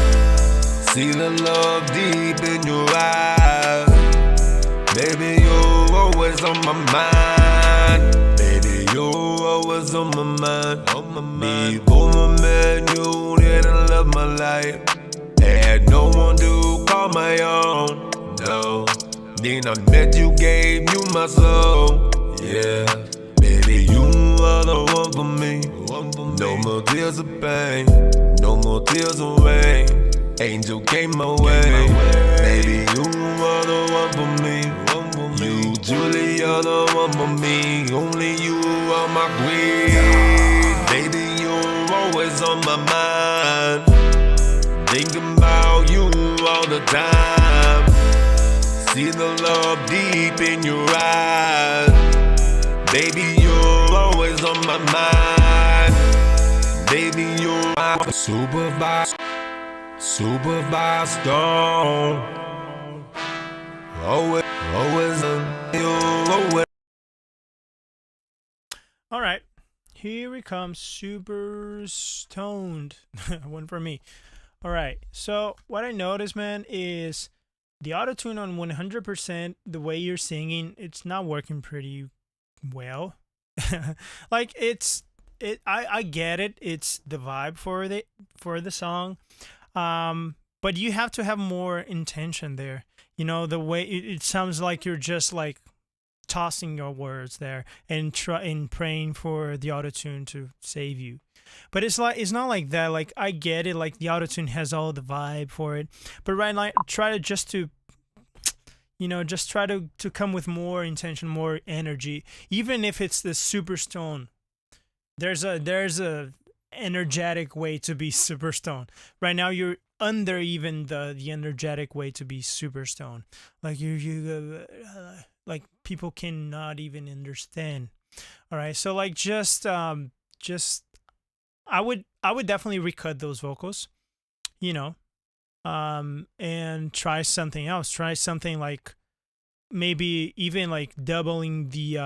See the love deep in your eyes, baby, you're always on my mind. Baby, you're always on my mind. Before I met you, didn't love my life. Had no one to call my own. No. Then I met you, gave you my soul. Yeah. Baby, you are the one for me. No more tears of pain. No more tears of rain. Angel came my way. Baby, you are the one for me. You truly are the one for me. Only you are my queen. Baby, you're always on my mind. Thinking about you all the time. See the love deep in your eyes. Baby, you're always on my mind. Baby, you're my supervised gone. Always on you. All right, here we come. Super stoned. One for me. All right. So what I noticed, man, is the auto-tune on 100%. The way you're singing, it's not working pretty well. Like I get it. It's the vibe for the song. But you have to have more intention there. You know, the way it sounds like you're just like tossing your words there and praying for the autotune to save you. But it's not like that. Like I get it. Like the autotune has all the vibe for it. But right now, try to come with more intention, more energy. Even if it's the super stone, there's a energetic way to be super stone. Right now you're under even the energetic way to be super stone. Like you like people cannot even understand. All right, so like just I would definitely recut those vocals, and try something else. Try something like maybe even like doubling the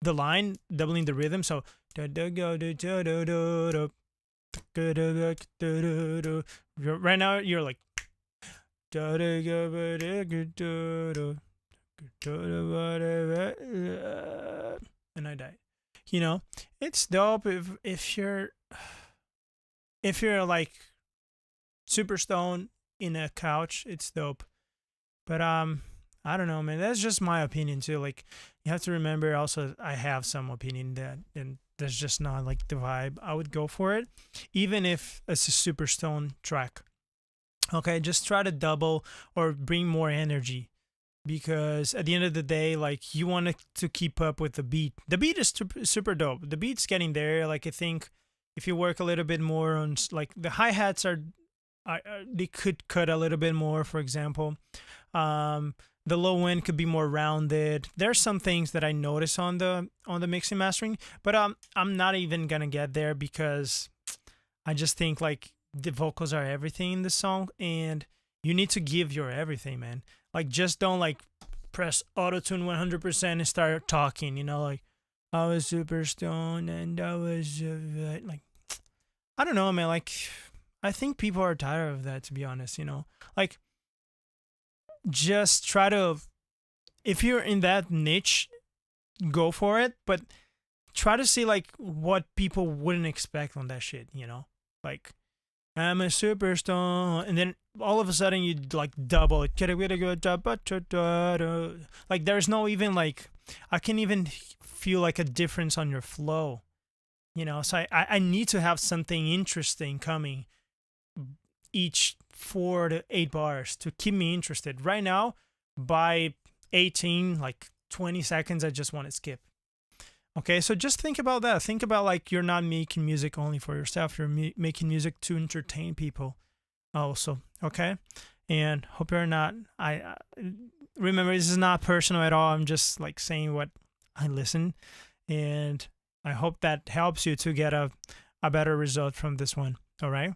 line, doubling the rhythm. So right now you're like and I died. It's dope if you're like super stoned in a couch. It's dope. But I don't know, man. That's just my opinion too. Like you have to remember also I have some opinion that and that's just not like the vibe. I would go for it even if it's a super stone track. Okay, just try to double or bring more energy, because at the end of the day, like you want to keep up with the beat. The beat is super dope. The beat's getting there. Like I think if you work a little bit more on like the hi-hats they could cut a little bit more, for example. The low end could be more rounded. There's some things that I notice on the mixing mastering, but I'm not even gonna get there because I just think like the vocals are everything in the song, and you need to give your everything, man. Like just don't like press auto-tune 100% and start talking, like I was super stoned and I was like, I don't know, man. Like I think people are tired of that, to be honest. Like just try to, if you're in that niche, go for it, but try to see like what people wouldn't expect on that shit. Like I'm a superstar, and then all of a sudden you like double it. Like there's no even like I can even feel like a difference on your flow, you know. So I need to have something interesting coming each 4 to 8 bars to keep me interested. Right now, by 18, like 20 seconds, I just want to skip. Okay, so just think about that. Think about like you're not making music only for yourself. You're making music to entertain people also, okay? And hope you're not, remember, this is not personal at all. I'm just like saying what I listen. And I hope that helps you to get a better result from this one, all right?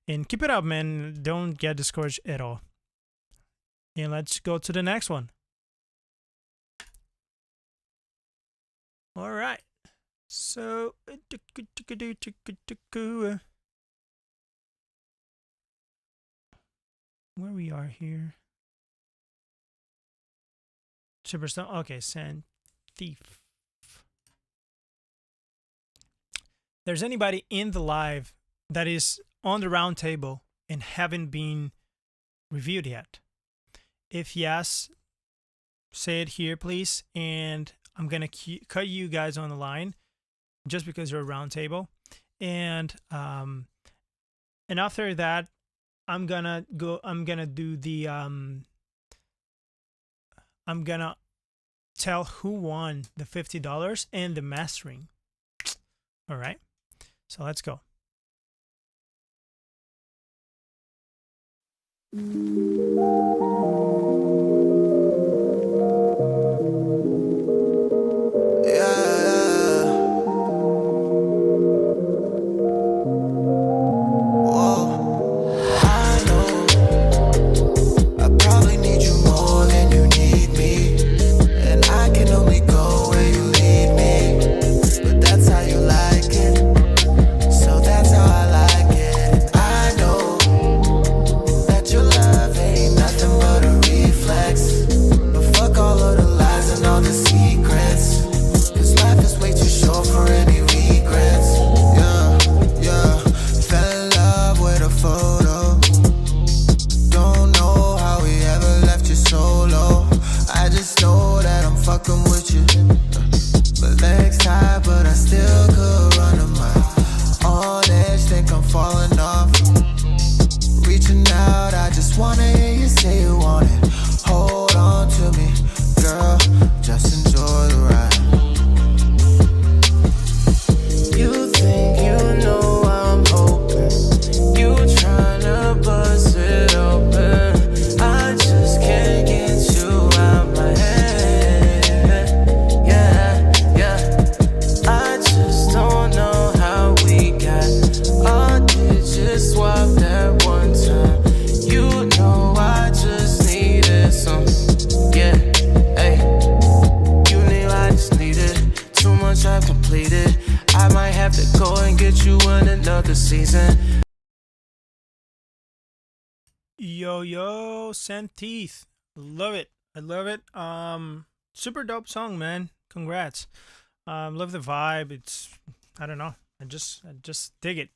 And keep it up, man. Don't get discouraged at all. And let's go to the next one. All right. So, where we are here. Superstar. Okay, Sand Thief. There's anybody in the live that is on the round table and haven't been reviewed yet? If yes, say it here, please. And I'm going to cut you guys on the line just because you're a round table. And after that, I'm going to do the, I'm going to tell who won the $50 and the mastering. All right. So let's go. Yo, Sand Teeth. Love it. I love it. Super dope song, man. Congrats. Love the vibe. It's, I don't know. I just dig it.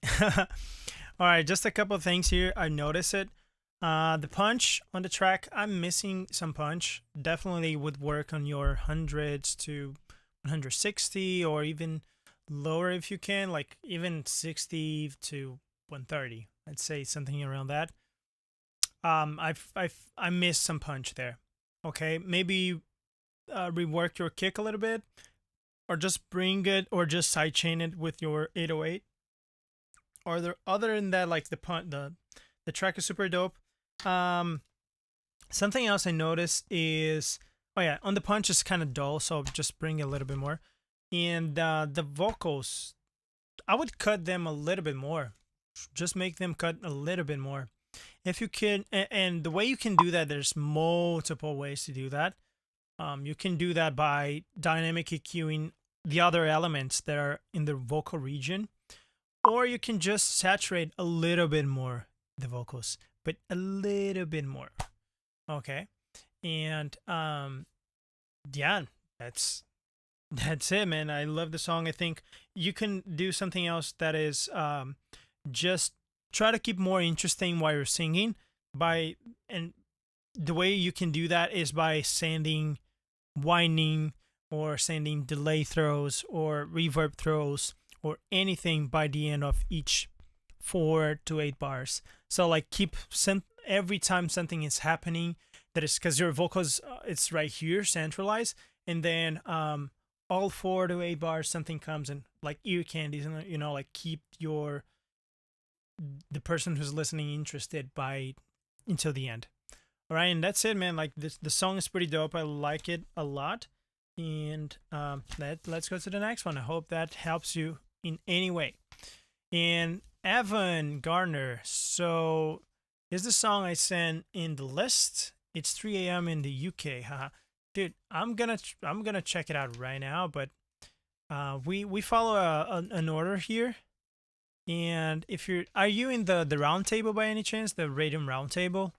All right, just a couple of things here. I notice it. The punch on the track, I'm missing some punch. Definitely would work on your hundreds to 160 or even lower if you can, like even 60 to 130. I'd say something around that. I missed some punch there. Okay, maybe rework your kick a little bit, or just bring it, or just sidechain it with your 808. Or other than that, like the track is super dope. Something else I noticed is, oh yeah, on the punch is kind of dull, so just bring a little bit more. And the vocals, I would cut them a little bit more. Just make them cut a little bit more. If you can, and the way you can do that, there's multiple ways to do that. You can do that by dynamic EQing the other elements that are in the vocal region, or you can just saturate a little bit more the vocals, but a little bit more. Okay, and yeah, that's it, man. I love the song. I think you can do something else that is just try to keep more interesting while you're singing and the way you can do that is by sending whining or sending delay throws or reverb throws or anything by the end of each 4 to 8 bars. So like every time something is happening, that is because your vocals it's right here centralized, and then all 4 to 8 bars something comes and like ear candies, and like keep the person who's listening interested until the end. All right, and that's it, man. Like the song is pretty dope. I like it a lot. And let's go to the next one. I hope that helps you in any way. And Evan Garner. So here's the song I sent in the list. It's 3 a.m. in the UK. Haha. Dude, I'm gonna check it out right now. But we follow an order here. And are you in the round table by any chance? The Radium round table?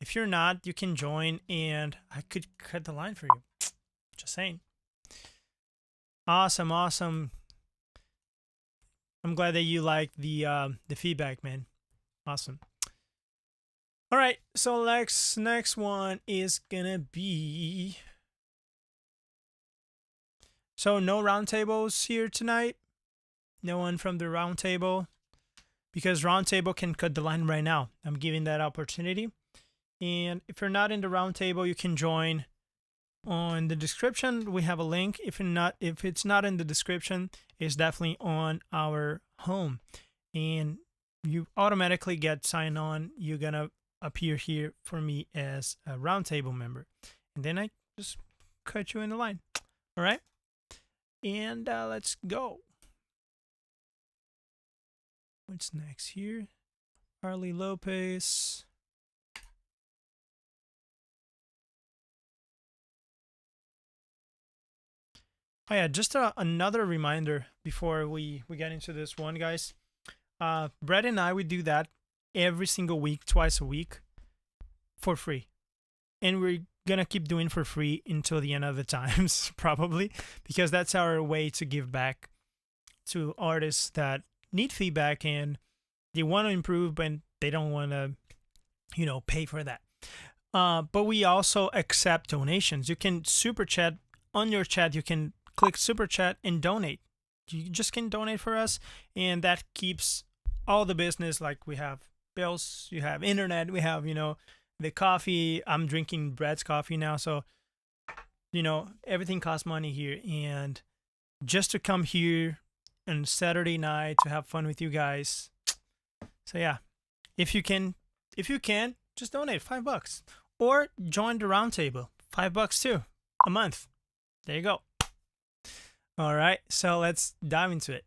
If you're not, you can join and I could cut the line for you. Just saying. Awesome. I'm glad that you like the feedback, man. Awesome. All right, so next one is gonna be. So no round tables here tonight. No one from the round table, because round table can cut the line right now. I'm giving that opportunity. And if you're not in the round table, you can join on the description. We have a link. If it's not in the description, it's definitely on our home. And you automatically get signed on. You're going to appear here for me as a round table member. And then I just cut you in the line. All right? And let's go. What's next here? Harley Lopez. Oh yeah, just another reminder before we get into this one, guys. Brett and I, we do that every single week, twice a week, for free. And we're going to keep doing for free until the end of the times, probably, because that's our way to give back to artists that need feedback and they want to improve, but they don't want to, pay for that. But we also accept donations. You can super chat on your chat. You can click super chat and donate. You just can donate for us, and that keeps all the business. Like we have bills, you have internet, we have the coffee. I'm drinking Brett's coffee now, so everything costs money here. And just to come here on Saturday night to have fun with you guys. So yeah, if you can, just donate $5 or join the round table. $5 too, a month. There you go. All right, so let's dive into it.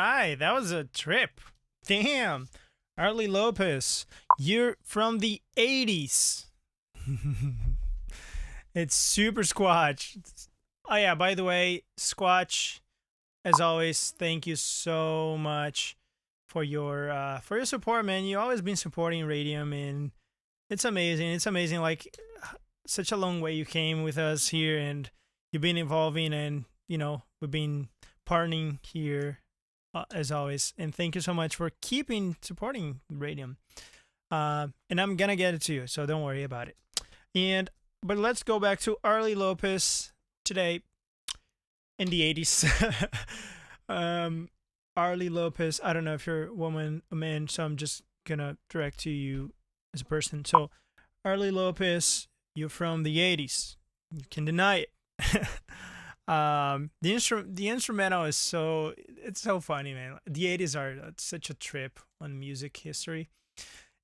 right, that was a trip. Damn. Arlie Lopez, you're from the 80s. It's Super Squatch. Oh yeah, by the way, Squatch, as always, thank you so much for your support, man. You always been supporting Radium, and it's amazing. It's amazing, like such a long way you came with us here, and you've been evolving, and we've been partnering here as always. And thank you so much for keeping supporting Radium. And I'm gonna get it to you, so don't worry about it. But let's go back to Arlie Lopez today in the 80s. Arlie Lopez, I don't know if you're a woman, a man, so I'm just gonna direct to you as a person. So Arlie Lopez, you're from the 80s. You can deny it. The instrumental is so funny, man. The 80s are such a trip on music history.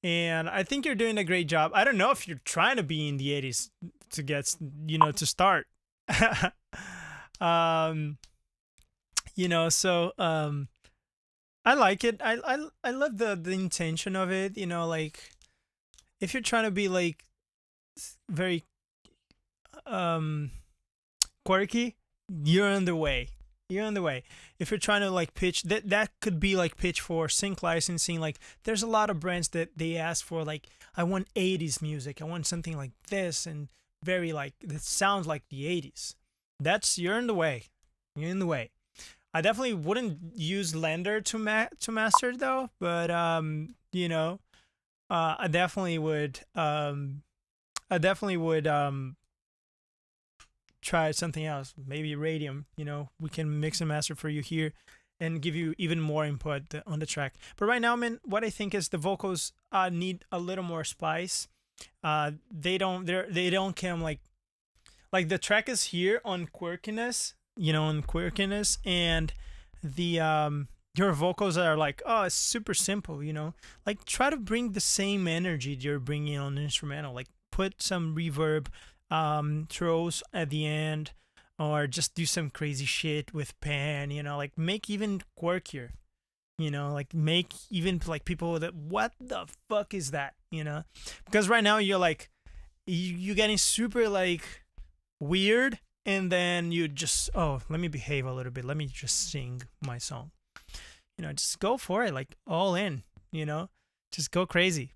And I think you're doing a great job. I don't know if you're trying to be in the 80s to get, to start. I like it. I love the intention of it, like if you're trying to be like very quirky, you're on the way. If you're trying to like pitch, that could be like pitch for sync licensing. Like there's a lot of brands that they ask for, like, I want 80s music. I want something like this and very like that sounds like the 80s. You're in the way. You're in the way. I definitely wouldn't use Lender to master it though, but I definitely would try something else. Maybe Radium, we can mix and master for you here and give you even more input on the track. But right now, man, what I think is the vocals need a little more spice. They don't come like the track is here on quirkiness, and the your vocals are like, oh, it's super simple, like try to bring the same energy you're bringing on the instrumental, like put some reverb throws at the end, or just do some crazy shit with pan, like make even quirkier, like make even like people that, what the fuck is that, because right now you're like you getting super like weird, and then you just, oh, let me behave a little bit, let me just sing my song, just go for it, like all in, just go crazy.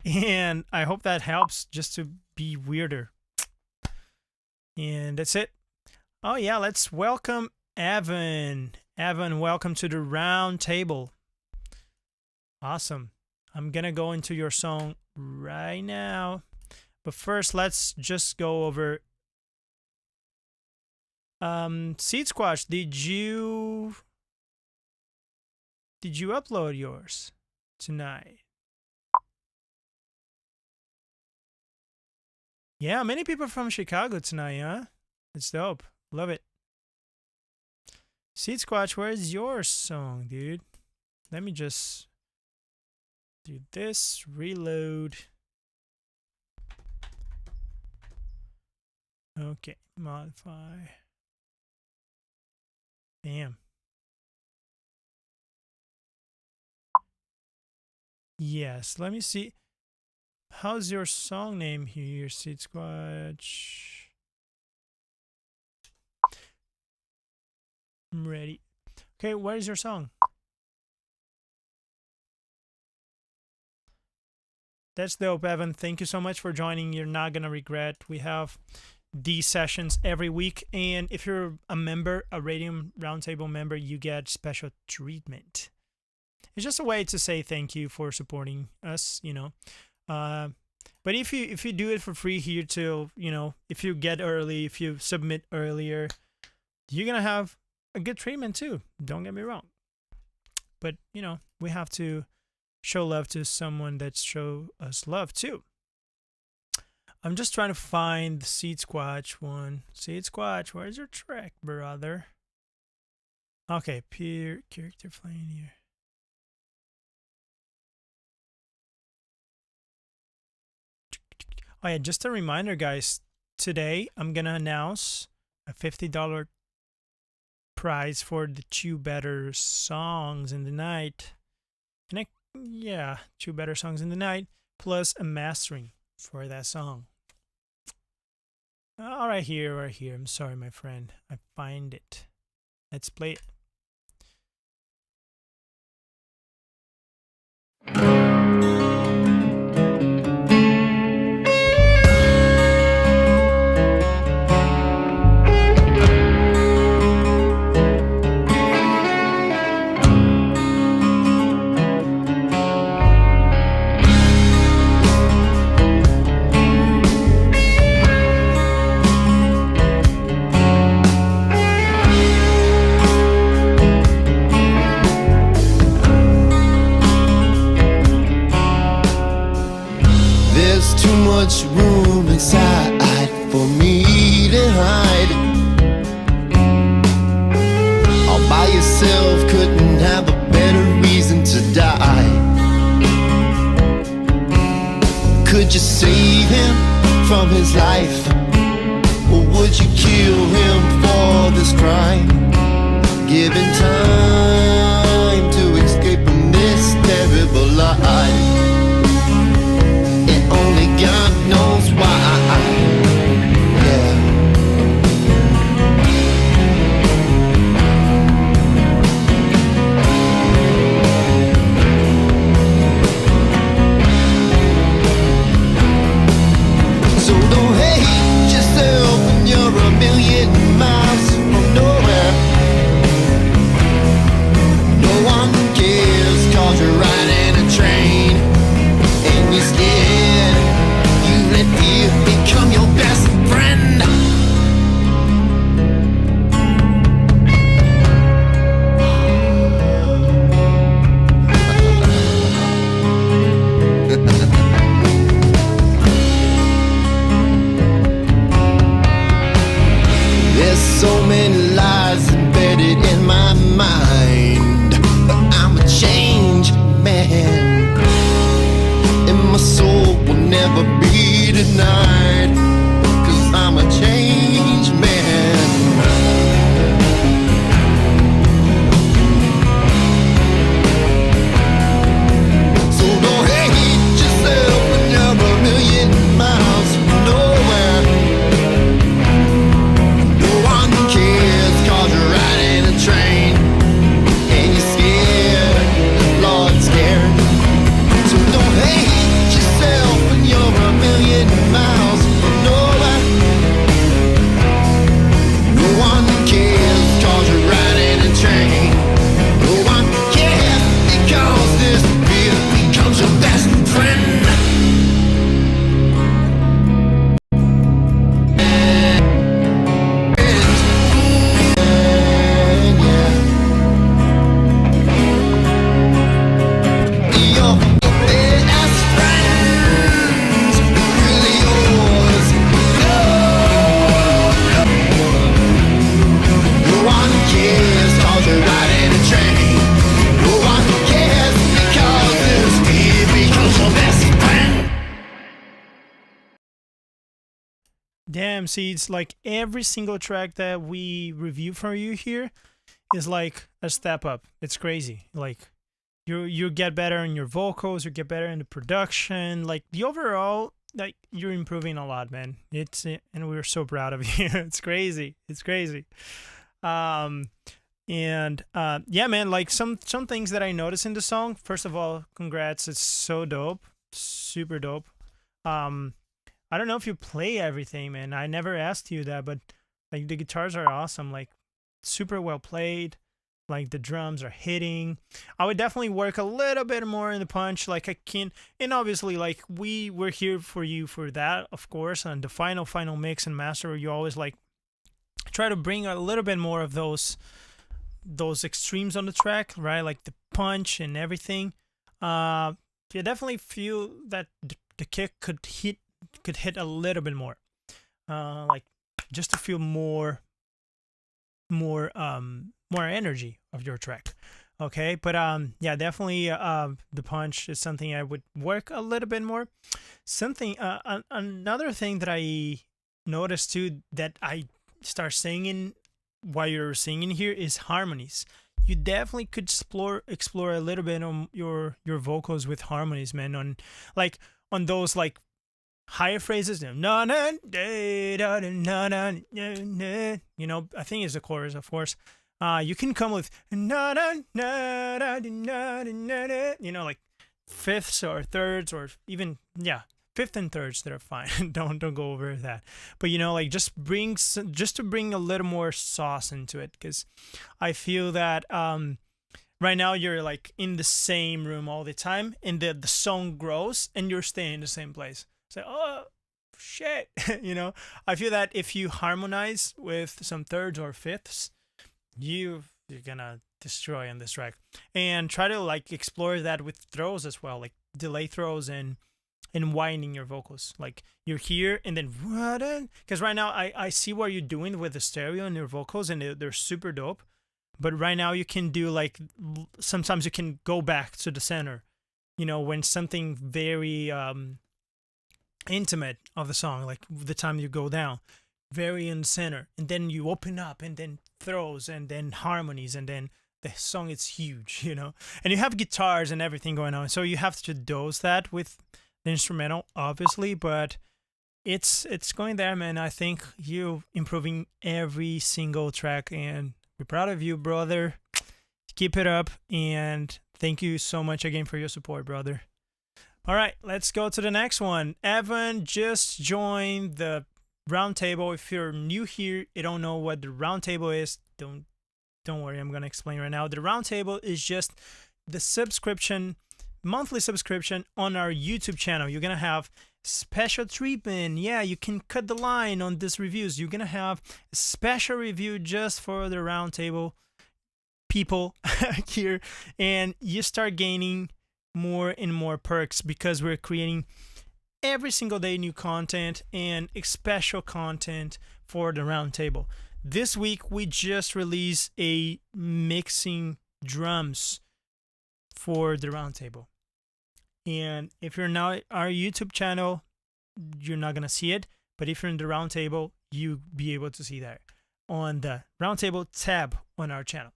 And I hope that helps just to be weirder. And that's it. Oh yeah, let's welcome Evan. Evan, welcome to the round table. Awesome. I'm gonna go into your song right now, but first let's just go over Seed Squash. Did you upload yours tonight? Yeah, many people from Chicago tonight, huh? It's dope. Love it. Seed Squatch, where's your song, dude? Let me just do this. Reload. Okay, modify. Damn. Yes, let me see. How's your song name here, Seed Squatch? I'm ready. Okay, where's your song? That's dope, Evan. Thank you so much for joining. You're not gonna regret. We have these sessions every week, and if you're a member, a Radium Roundtable member, you get special treatment. It's just a way to say thank you for supporting us, but if you do it for free here till, if you get early, if you submit earlier, you're gonna have a good treatment too. Don't get me wrong. But we have to show love to someone that show us love too. I'm just trying to find the Seed Squatch one. Seed Squatch, where's your track, brother? Okay, peer character playing here. Oh yeah, just a reminder, guys. Today I'm gonna announce a $50 prize for the two better songs in the night. And two better songs in the night, plus a mastering for that song. Right here. I'm sorry, my friend. I find it. Let's play it. Much room inside for me to hide. All by yourself, couldn't have a better reason to die. Could you save him from his life, or would you kill him for this crime? Given time to escape from this terrible life, only God knows why. Yeah. So don't hate yourself when you're a million miles from nowhere. No one cares 'cause you're riding a train and you're scared. Let fear become your best friend. There's so many lies embedded in my mind, but I'm a changed man, and my soul will never be denied, 'cause I'm a changed man. So don't hate yourself when you're a million miles from nowhere. No one cares 'cause you're riding a train and you're scared, Lord, scared. So don't hate yourself when you're a million miles from nowhere. No one cares 'cause you're riding a train. No one cares because this fear becomes your best friend. Damn, see, it's like every single track that we review for you here is like a step up. It's crazy. Like you get better in your vocals, you get better in the production, like the overall, like you're improving a lot, man. And we're so proud of you. It's crazy. Yeah, man, like some things that I noticed in the song. First of all, congrats. It's so dope. Super dope. I don't know if you play everything, man. I never asked you that, but like the guitars are awesome. Like super well played. Like the drums are hitting. I would definitely work a little bit more in the punch. Like I can, and obviously like we're here for you for that, of course. And the final mix and master, you always like try to bring a little bit more of those extremes on the track, right? Like the punch and everything. You definitely feel that the kick could hit a little bit more, like just to feel more energy of your track. Okay, but yeah, definitely the punch is something I would work a little bit more. Something another thing that I noticed too, that I start singing while you're singing here is harmonies. You definitely could explore a little bit on your vocals with harmonies, man. On those like higher phrases, you know, I think it's the chorus, of course. You can come with like fifths or thirds, or even fifth and thirds that are fine. don't go over that. But like just to bring a little more sauce into it, because I feel that right now you're like in the same room all the time, and the song grows and you're staying in the same place. So oh shit, I feel that if you harmonize with some thirds or fifths, you're gonna destroy on this track. And try to like explore that with throws as well, like delay throws and winding your vocals. Like you're here and then, because right now I see what you're doing with the stereo in your vocals, and they're super dope. But right now you can do like, sometimes you can go back to the center, when something very intimate of the song, like the time you go down very in the center, and then you open up, and then throws, and then harmonies, and then the song is huge, and you have guitars and everything going on, so you have to dose that with the instrumental, obviously. But it's going there, man. I think you improving every single track, and we're proud of you, brother. Keep it up, and thank you so much again for your support, brother. All right, let's go to the next one. Evan just joined the roundtable. If you're new here, you don't know what the roundtable is, don't worry, I'm gonna explain right now. The roundtable is just the monthly subscription on our YouTube channel. You're gonna have special treatment. Yeah, you can cut the line on these reviews. You're gonna have a special review just for the roundtable people here, and you start gaining more and more perks, because we're creating every single day new content and special content for the roundtable. This week we just released a mixing drums for the roundtable, and if you're not our YouTube channel, you're not gonna see it. But if you're in the roundtable, you'll be able to see that on the roundtable tab on our channel.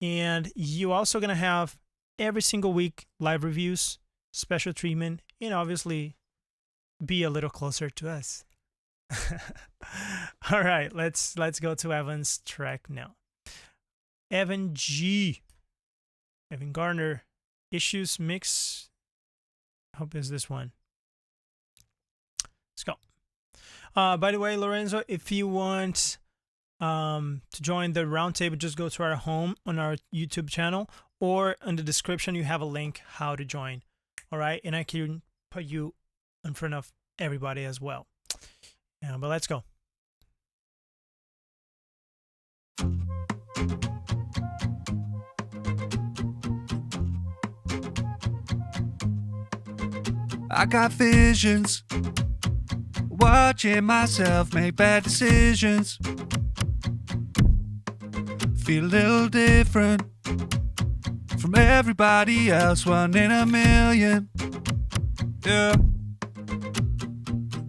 And you also gonna have every single week live reviews, special treatment, and obviously be a little closer to us. All right, let's go to Evan's track now. Evan Garner, Issues Mix. Hope it's this one. Let's go. By the way, Lorenzo, if you want to join the roundtable, just go to our home on our YouTube channel, or in the description you have a link how to join. All right, and I can put you in front of everybody as well. But let's go. I got visions, watching myself make bad decisions. Feel a little different from everybody else, one in a million. Yeah.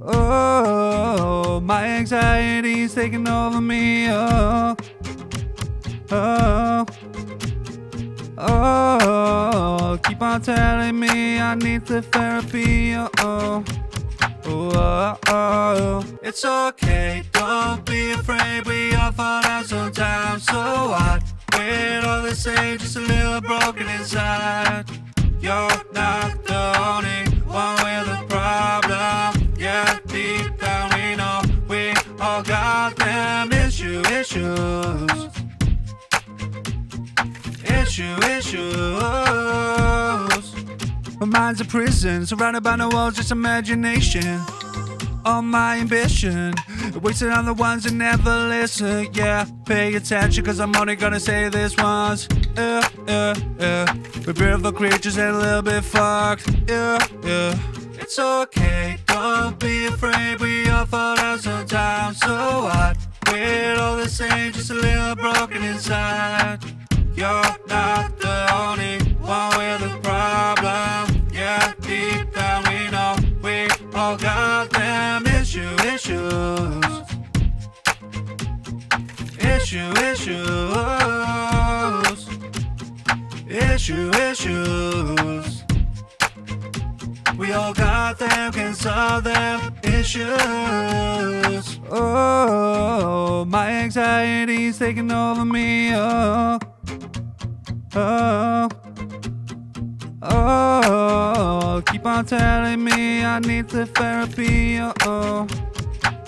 Oh, my anxiety's taking over me. Oh, oh, oh, keep on telling me I need the therapy. Oh, oh, oh, oh. It's okay, don't be afraid. We all fall down sometimes. So what? We're all the same, just a little broken inside. You're not the only one with a problem. Yeah, deep down we know we all got them issues. My mind's a prison, surrounded by no walls, just imagination. All my ambition, wasted on the ones that never listen. Yeah, pay attention, cause I'm only gonna say this once. We're beautiful creatures and a little bit fucked. It's okay, don't be afraid. We all fall down sometimes. So what? We're all the same, just a little broken inside. You're not the only one with a problem. Yeah, deep down we know we all got them issues. issues. We all got them, can solve them issues. Oh, my anxiety's taking over me. Oh, oh, oh. Keep on telling me I need the therapy. Oh, oh,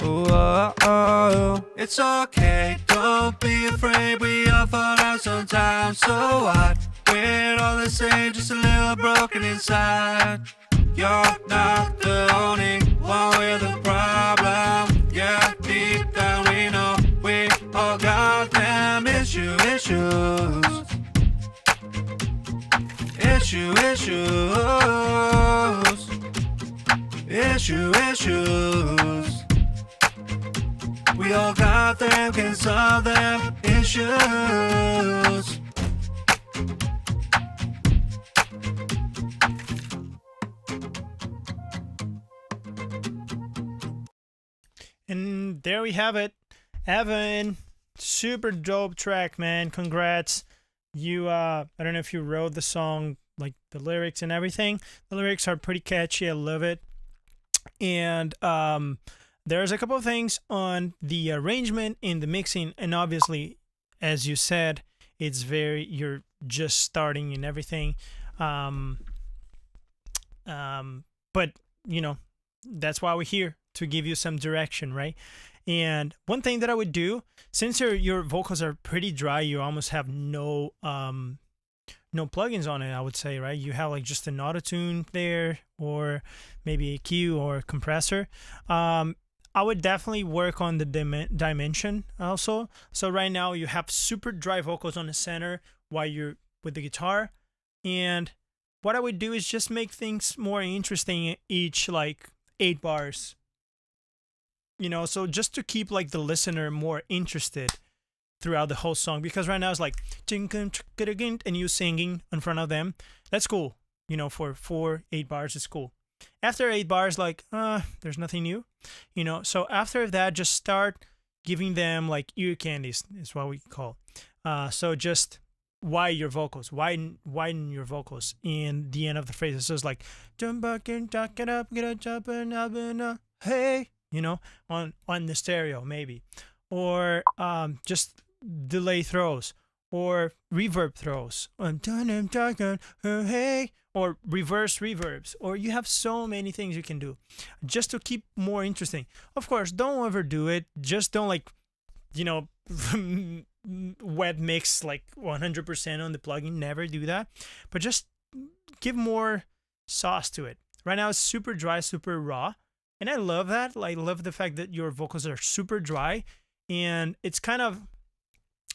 oh, oh. It's okay, don't be afraid. We all fall out sometimes. So what? We're all the same, just a little broken inside. You're not the only one with a problem. Yeah, deep down we know we all got them issues. We all got them, can solve them issues. And there we have it. Evan, super dope track, man. Congrats. You I don't know if you wrote the song, like the lyrics and everything. The lyrics are pretty catchy. I love it. And there's a couple of things on the arrangement in the mixing, and obviously, as you said, you're just starting and everything. But you know, that's why we're here, to give you some direction, right? And one thing that I would do, since your vocals are pretty dry, you almost have no plugins on it, I would say, right? You have like just an auto-tune there, or maybe EQ or compressor. I would definitely work on the dimension also. So right now you have super dry vocals on the center while you're with the guitar. And what I would do is just make things more interesting each like 8 bars. You know, so just to keep like the listener more interested throughout the whole song, because right now it's like and you singing in front of them. That's cool. You know, for 8 bars is cool. After 8 bars, like there's nothing new. You know, so after that, just start giving them like ear candies is what we call. So just widen your vocals, widen your vocals in the end of the phrases. So it's like jump back and talk it up, get a jump and hey. You know, on the stereo maybe, or just delay throws, or reverb throws, hey, or reverse reverbs, or you have so many things you can do just to keep more interesting. Of course, don't overdo it. Just don't like, you know, wet mix like 100% on the plugin. Never do that, but just give more sauce to it. Right now it's super dry, super raw. And I love that. I love the fact that your vocals are super dry, and it's kind of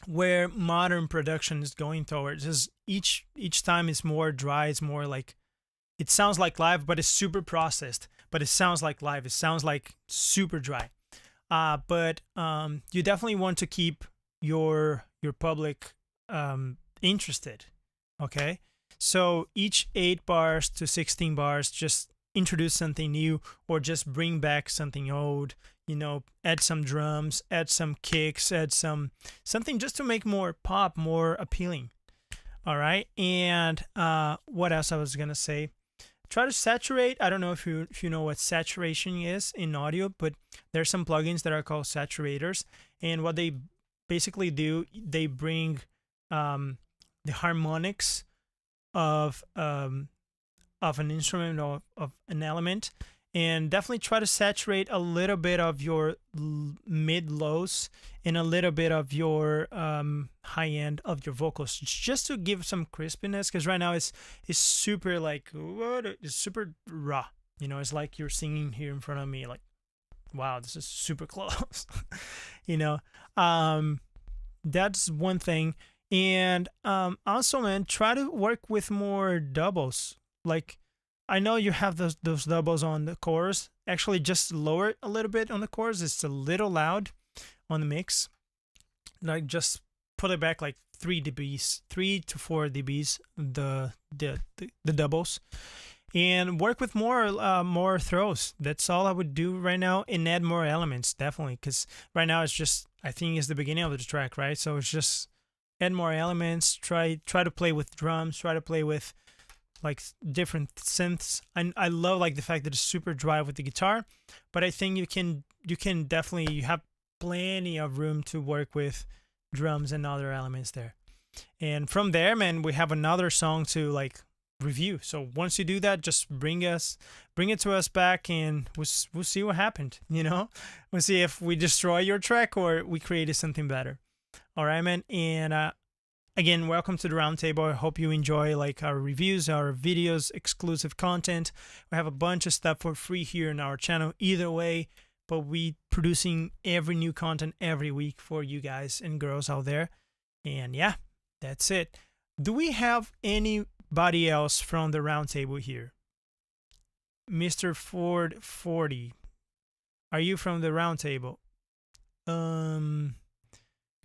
where modern production is going towards. Is each time it's more dry. It's more like, it sounds like live, but it's super processed. But it sounds like live. It sounds like super dry. But you definitely want to keep your public interested. Okay, so each 8 bars to 16 bars, just introduce something new, or just bring back something old, you know, add some drums, add some kicks, add something just to make more pop, more appealing. All right. And what else I was gonna say, try to saturate. I don't know if you know what saturation is in audio, but there's some plugins that are called saturators, and what they basically do, they bring the harmonics of an instrument or of an element, and definitely try to saturate a little bit of your mid lows and a little bit of your high end of your vocals, just to give some crispiness, because right now it's super like, what, it's super raw. You know, it's like you're singing here in front of me, like, wow, this is super close. You know, that's one thing. And also, man, try to work with more doubles. Like, I know you have those doubles on the chorus. Actually, just lower it a little bit on the chorus. It's a little loud on the mix. Like, just pull it back like 3 dBs, 3 to 4 dBs, the doubles, and work with more throws. That's all I would do right now, and add more elements, definitely, because right now it's just I think is the beginning of the track, right? So it's just add more elements, try to play with drums, try to play with like different synths. I love like the fact that it's super dry with the guitar, but I think you can definitely, you have plenty of room to work with drums and other elements there. And from there, man, we have another song to like review. So once you do that, just bring it to us back, and we'll see what happened. You know, we'll see if we destroy your track or we created something better. All right, man. And again, welcome to the roundtable. I hope you enjoy like our reviews, our videos, exclusive content. We have a bunch of stuff for free here in our channel either way, but we producing every new content every week for you guys and girls out there. And yeah, that's it. Do we have anybody else from the roundtable here? Mr. Ford 40, are you from the roundtable?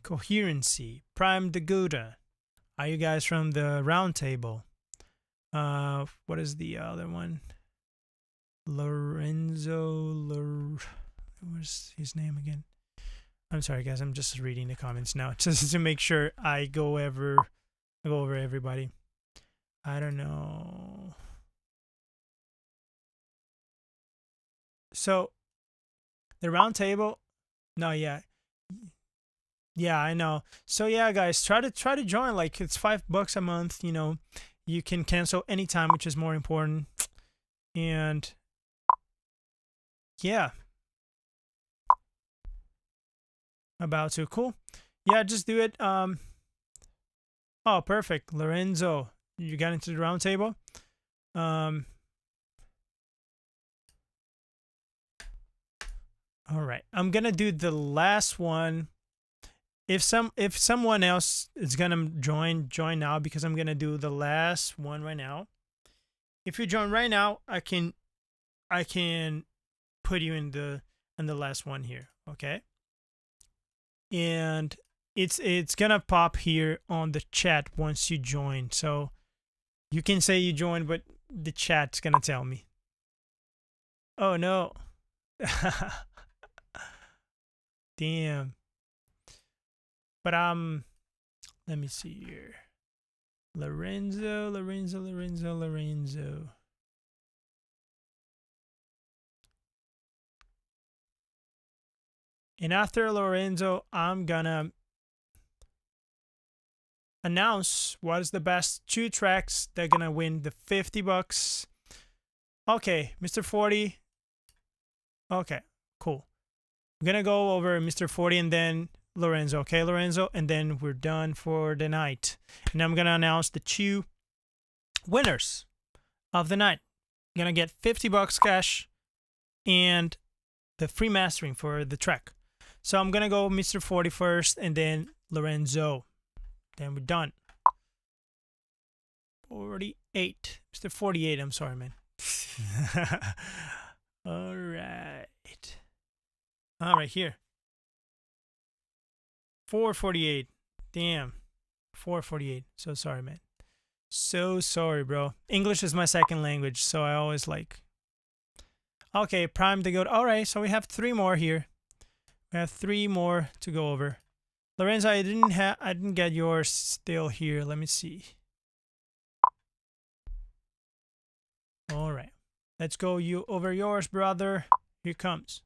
Coherency, Prime the Gouda, are you guys from the roundtable? What is the other one? What's his name again? I'm sorry, guys. I'm just reading the comments now, just to make sure I go over everybody. I don't know. So, the roundtable. No, yeah, I know. So yeah, guys, try to join. Like, it's $5 a month. You know, you can cancel anytime, which is more important. And yeah. About to. Cool. Yeah, just do it. Oh, perfect. Lorenzo, you got into the round table. All right. I'm gonna do the last one. If someone else is gonna join now, because I'm gonna do the last one right now. If you join right now, I can put you in the last one here. Okay. And it's gonna pop here on the chat once you join. So you can say you joined, but the chat's gonna tell me. Oh no. Damn. But let me see here. Lorenzo. And after Lorenzo, I'm gonna announce what is the best 2 tracks that are gonna win the $50. Okay, Mr. 40. Okay, cool. I'm gonna go over Mr. 40 and then Lorenzo. Okay, Lorenzo, and then we're done for the night. And I'm gonna announce the 2 winners of the night. I'm gonna get $50 cash and the free mastering for the track. So I'm gonna go Mr. 40 first, and then Lorenzo. Then we're done. 48. Mr. 48, I'm sorry, man. All right. Here. 448. Damn. 448. So sorry, man. So sorry, bro. English is my second language, so I always like. Okay, Prime the Goat. All right, so we have 3 more here. We have 3 more to go over. Lorenzo, I didn't get yours still here. Let me see. All right. Let's go over yours, brother. Here comes.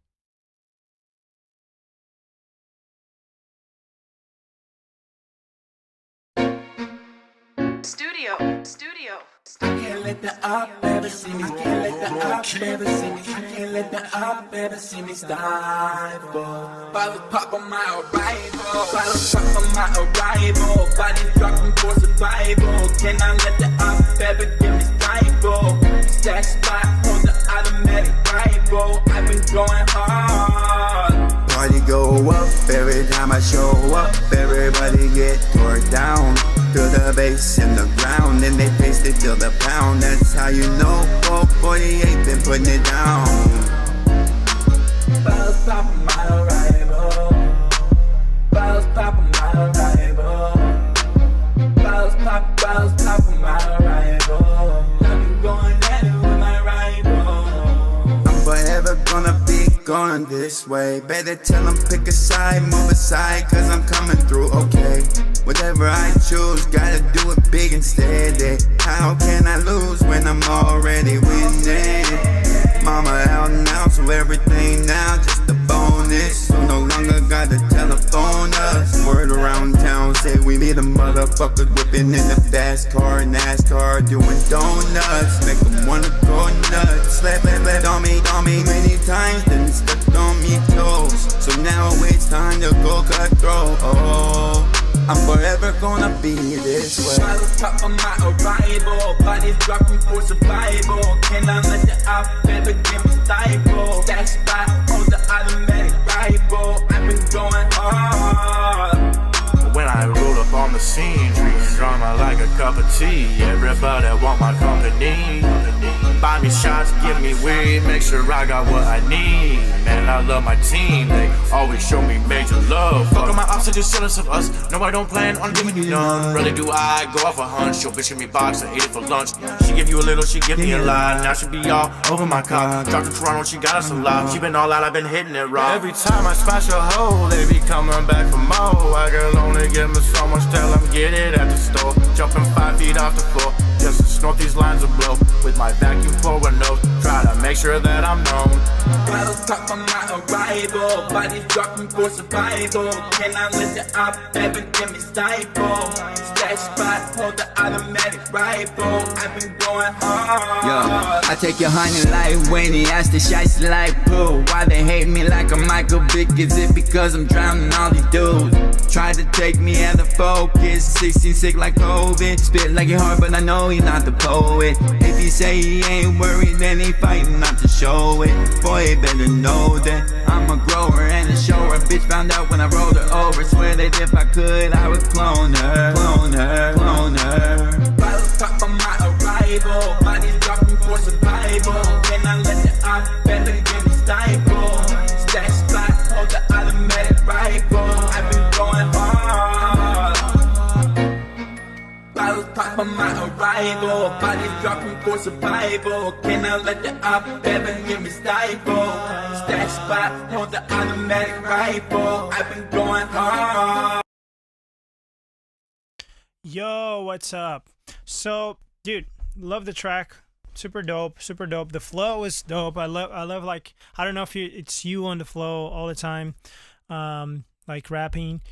Studio. I can't let the op ever see me. I can't let the op ever see me. I can't let the op ever see me stifle. Bottles pop on my arrival. Bottles pop on my arrival. Bodies dropping for survival. Cannot let the op ever get me stifle. Stack spot on the automatic rifle. I've been going hard. Party go up every time I show up. Everybody get tore down. Feel the bass in the ground, and they taste it till the pound. That's how you know 448 been putting it down. Bottles pop on my arrival. Bottles pop on my arrival. Bottles pop on my arrival. I've been going at it with my rival. I'm forever gonna be going this way. Better tell them pick a side, move aside, cause I'm coming through, okay. Whatever I choose, gotta do it big and steady. How can I lose when I'm already winning? Mama out now, so everything now just a bonus. So no longer gotta telephone us. Word around town say we meet a motherfucker whipping in a fast car, NASCAR doing donuts. Make them wanna go nuts. Slap on me many times, then stepped on me toes. So now it's time to go cutthroat. Oh, I'm forever gonna be this way. Try to top of my arrival, bodies dropping for survival. Can I let the out, baby, give me stable. Stack spot on the automatic rifle. I've been going hard. When I roll up on the scene, treating drama like a cup of tea. Everybody want my company. Buy me shots, give me weed, make sure I got what I need. Man, I love my team, they always show me major love. Fuck on my ops, are just jealous of us. No, I don't plan on giving you none. Really do I go off a hunch. Your bitch give me box, I ate it for lunch. She give you a little, she give me a lot. Now she be all over my cock. Dropped to Toronto, she got us a lot. She been all out, I've been hitting it raw. Every time I smash a hole, they be coming back for more. I can only give me so much, tell them get it at the store. Jumping 5 feet off the floor, just to snort these lines of blow. With my vacuum forward nose, try to make sure that I'm known. Bottles top on my arrival, bodies dropping for survival. Can I let the op ever give me stifle? Stash spot, hold the automatic rifle. I've been going hard. Yo, I take your honey like when he asked the shiesty like poo. Why they hate me like I'm Michael Vick? Is it because I'm drowning all these dudes? Try to take me out of focus, 16 sick like COVID. Spit like it hard, but I know he not the poet. If he say he ain't worried, then he fighting not to show it. Boy, you better know that I'm a grower and a shower. Bitch found out when I rolled her over. Swear that if I could, I would clone her, clone her, clone her. Bottles top on my arrival, bodies dropping for survival. Can I let the op better give me stifle? Stash spot, hold the automatic rifle. I've been going hard. Bottles pop on my arrival, bodies dropping for survival. Can I let the op ever give me stifle? Stash spot, hold the automatic rifle. I've been going hard. Yo, what's up? So, dude, love the track. Super dope, super dope. The flow is dope. I love like, I don't know if it's you on the flow all the time, like rapping,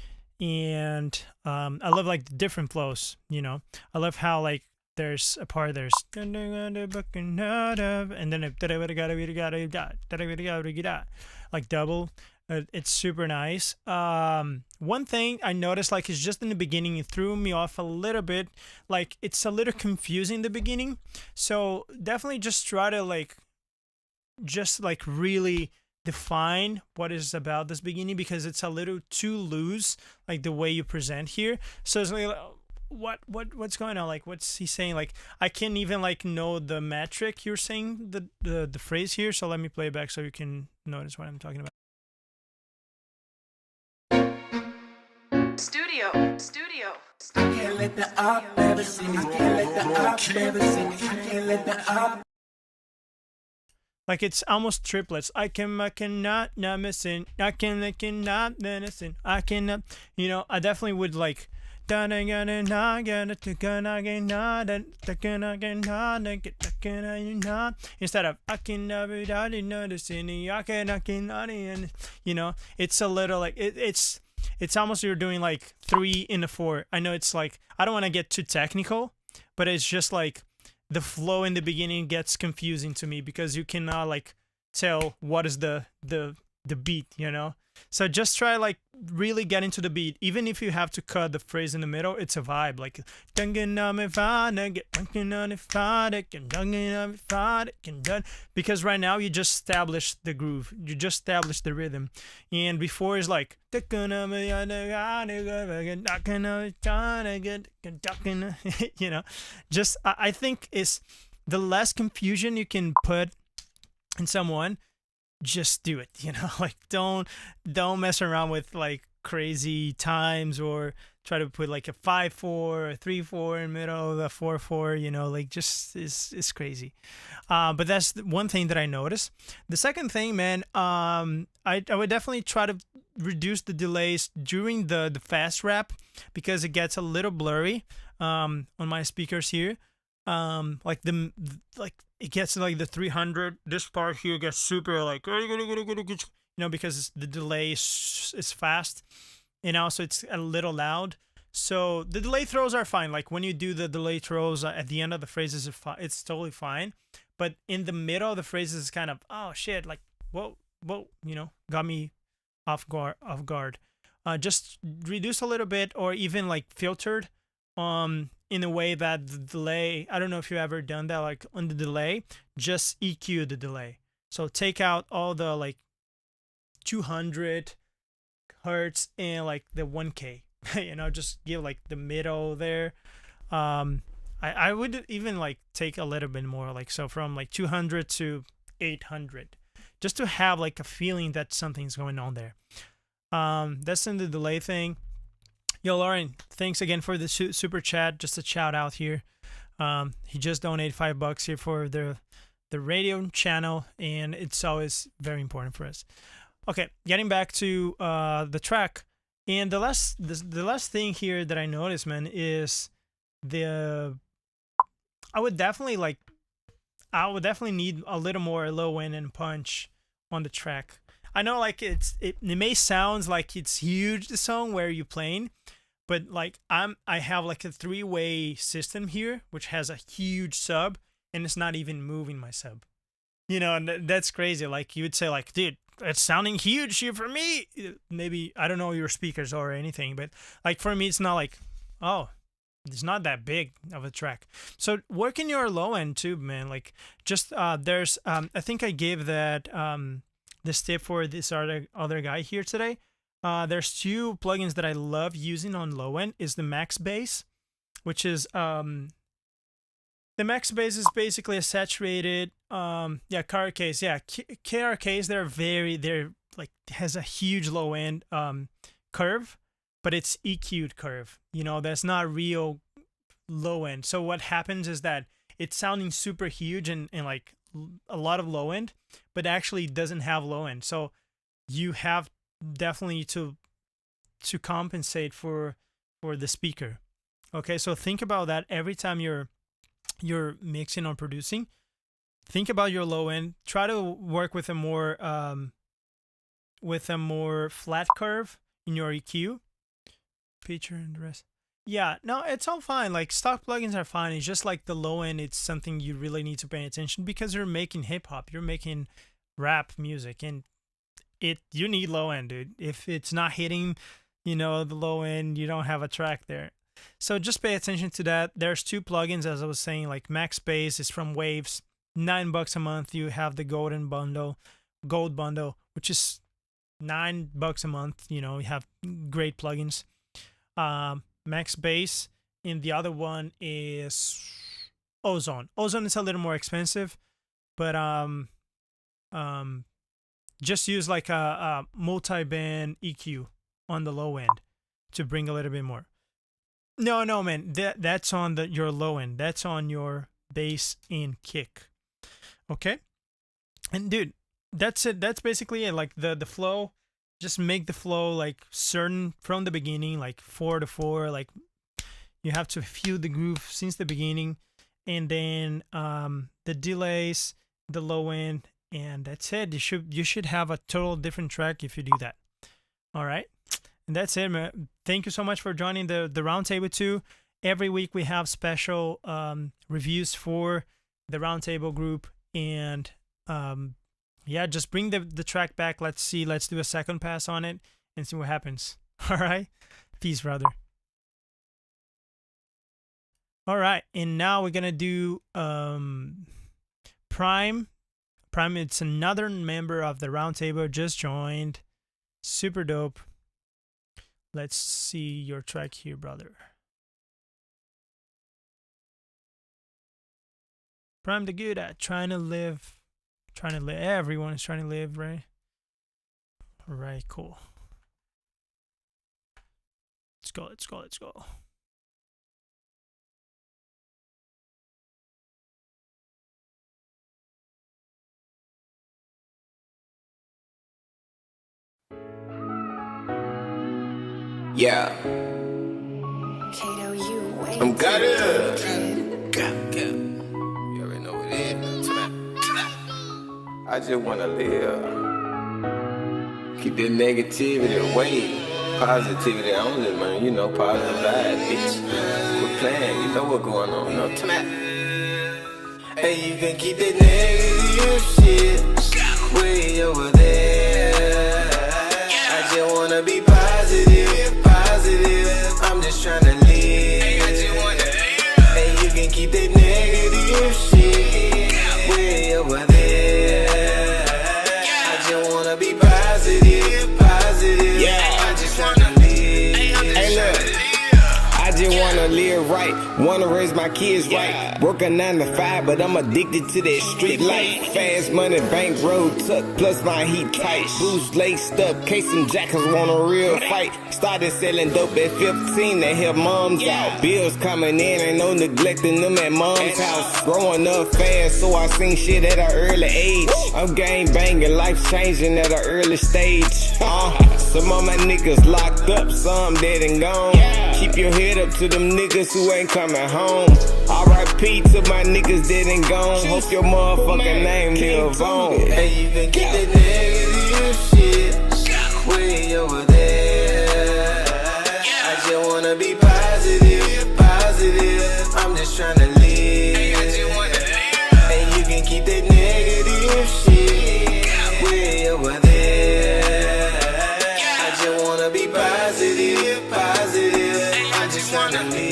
and I love like the different flows, you know. I love how like there's a part there's and then like double. It's super nice. One thing I noticed, like, is just in the beginning, it threw me off a little bit. Like, it's a little confusing in the beginning. So definitely just try to like really define what is about this beginning, because it's a little too loose, like the way you present here. So it's like, what's going on? Like, what's he saying? Like, I can't even like know the metric you're saying the phrase here. So let me play it back so you can notice what I'm talking about. Studio. I can't let the op ever see me. I can't let the op ever see me. I can't let the op. Like, it's almost triplets. I cannot, not missing. I cannot, medicine. I cannot. You know, I definitely would like. Instead of I can never notice any. You know, it's a little like it's almost you're doing like 3 in a 4. I know it's like, I don't want to get too technical, but it's just like the flow in the beginning gets confusing to me because you cannot like tell what is the beat, you know? So just try like really get into the beat. Even if you have to cut the phrase in the middle, it's a vibe. Like because right now you just established the groove, you just established the rhythm, and before is like you know, just I think is the less confusion you can put in someone, just do it, you know. Like don't mess around with like crazy times, or try to put like a 5/4, a 3/4 in the middle, a 4/4. You know, like just it's crazy. But that's one thing that I noticed. The second thing, man, I would definitely try to reduce the delays during the fast rap, because it gets a little blurry on my speakers here. Like it gets like the 300. This part here gets super like, you know, because the delay is fast, and also it's a little loud. So the delay throws are fine. Like when you do the delay throws at the end of the phrases, it's totally fine. But in the middle of the phrases, it's kind of, oh shit, like whoa, you know, got me off guard. Just reduce a little bit, or even like filtered, in a way that the delay. I don't know if you've ever done that, like on the delay, just EQ the delay. So take out all the like 200 hertz and like the 1K. You know, just give like the middle there. I would even like take a little bit more, like so from like 200 to 800, just to have like a feeling that something's going on there. That's in the delay thing. Yo, Lauren, thanks again for the super chat. Just a shout out here. He just donated $5 here for the radio channel, and it's always very important for us. Okay, getting back to the track, and the last thing here that I noticed, man, is I would definitely need a little more low end and punch on the track. I know like it may sound like it's huge, the song where you're playing, but like I have like a 3-way system here, which has a huge sub, and it's not even moving my sub. You know, and that's crazy. Like you would say like, dude, it's sounding huge here for me. Maybe, I don't know your speakers or anything, but like for me, it's not like, oh, it's not that big of a track. So work in your low end too, man. Like just there's I think I gave that this tip for this other guy here today. There's 2 plugins that I love using on low end. Is the Max Bass, which is the Max Bass is basically a saturated car case. Yeah, KR case. They're like has a huge low end curve, but it's EQ'd curve. You know, that's not real low end. So what happens is that it's sounding super huge and like a lot of low end, but actually doesn't have low end. So you have definitely to compensate for the speaker. Okay, so think about that every time you're mixing or producing. Think about your low end. Try to work with a more flat curve in your EQ. Feature and the rest. Yeah, no, it's all fine. Like stock plugins are fine. It's just like the low end, it's something you really need to pay attention, because you're making hip hop, you're making rap music, and you need low end, dude. If it's not hitting, you know, the low end, you don't have a track there. So just pay attention to that. There's 2 plugins, as I was saying, like Max Bass is from Waves, $9 a month. You have the gold bundle, which is $9 a month. You know, you have great plugins. Max Bass, and the other one is Ozone. Ozone is a little more expensive, but just use like a multi-band EQ on the low end to bring a little bit more. No, man, that's on your low end. That's on your bass and kick. Okay, and dude, that's it. That's basically it. Like the flow. Just make the flow like certain from the beginning, like 4/4. Like you have to feel the groove since the beginning, and then the delays, the low end, and that's it. You should have a total different track if you do that. All right, and that's it, man. Thank you so much for joining the roundtable too. Every week we have special reviews for the roundtable group, and yeah, just bring the track back. Let's do a second pass on it and see what happens. All right. Peace, brother. All right. And now we're going to do Prime. Prime, it's another member of the roundtable, just joined. Super dope. Let's see your track here, brother. Prime the good at trying to live. Everyone is trying to live, right? All right, cool. Let's go, let's go, let's go. Yeah. Kato, you wait. I'm Gotye. You already know what it is. I just wanna live. Keep that negativity away. Positivity only, man. You know, positive vibes, bitch. We're playing. You know what's going on. No, hey, you can keep that negative shit way over there. I just wanna be positive, positive. I'm just tryna live. Hey, you can keep that negative shit way over there. I just wanna be positive, positive. Yeah, I just wanna live. Hey, look. I just wanna live right, wanna raise my kids right. Work a 9 to 5, but I'm addicted to that street life. Fast money, bank road tuck, plus my heat tight. Boots laced up, case some jackals want a real fight. Started selling dope at 15 to help moms out. Bills coming in, ain't no neglecting them at mom's house. Growing up fast, so I seen shit at an early age. I'm gang banging, life changing at an early stage. Some of my niggas locked up, some dead and gone. Keep your head up to them niggas who ain't coming home. R.I.P. to my niggas dead and gone. Hope your motherfucking name live on. Hey, you can keep that negative shit way over there. I just wanna be positive, positive. I'm just tryna live. Hey, you can keep that negative shit way over there. I just wanna be positive, positive. I just wanna live.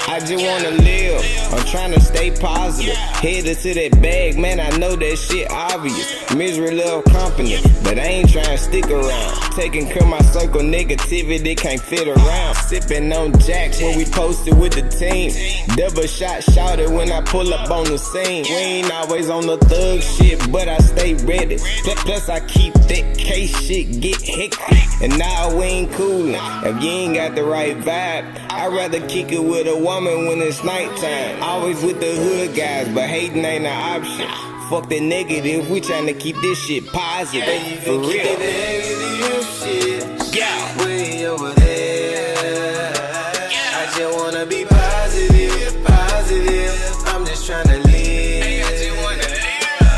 I just wanna live. I'm trying to stay positive. Headed to that bag, man, I know that shit obvious. Misery love company, but I ain't trying to stick around. Taking care of my circle, negativity can't fit around. Sipping on jacks when we posted with the team. Double shot shouted when I pull up on the scene. We ain't always on the thug shit, but I stay ready. Plus I keep that case shit get hectic. And now we ain't coolin'. If you ain't got the right vibe, I'd rather kick it with a woman when it's nighttime. Always with the hood guys, but hating ain't an option. Fuck the negative, we tryna keep this shit positive. For real. Negative shit, yeah, way over there. I just wanna be positive, positive. I'm just tryna live.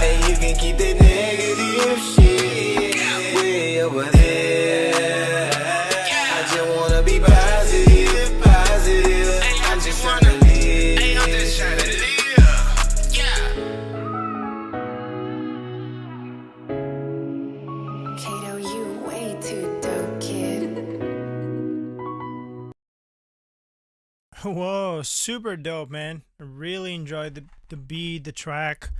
And you can keep that negative shit way over there. I just wanna be positive, positive. I just wanna live. I'm just tryna live. Kato, you way too dope, kid. Whoa, super dope, man. I really enjoyed the beat, the track.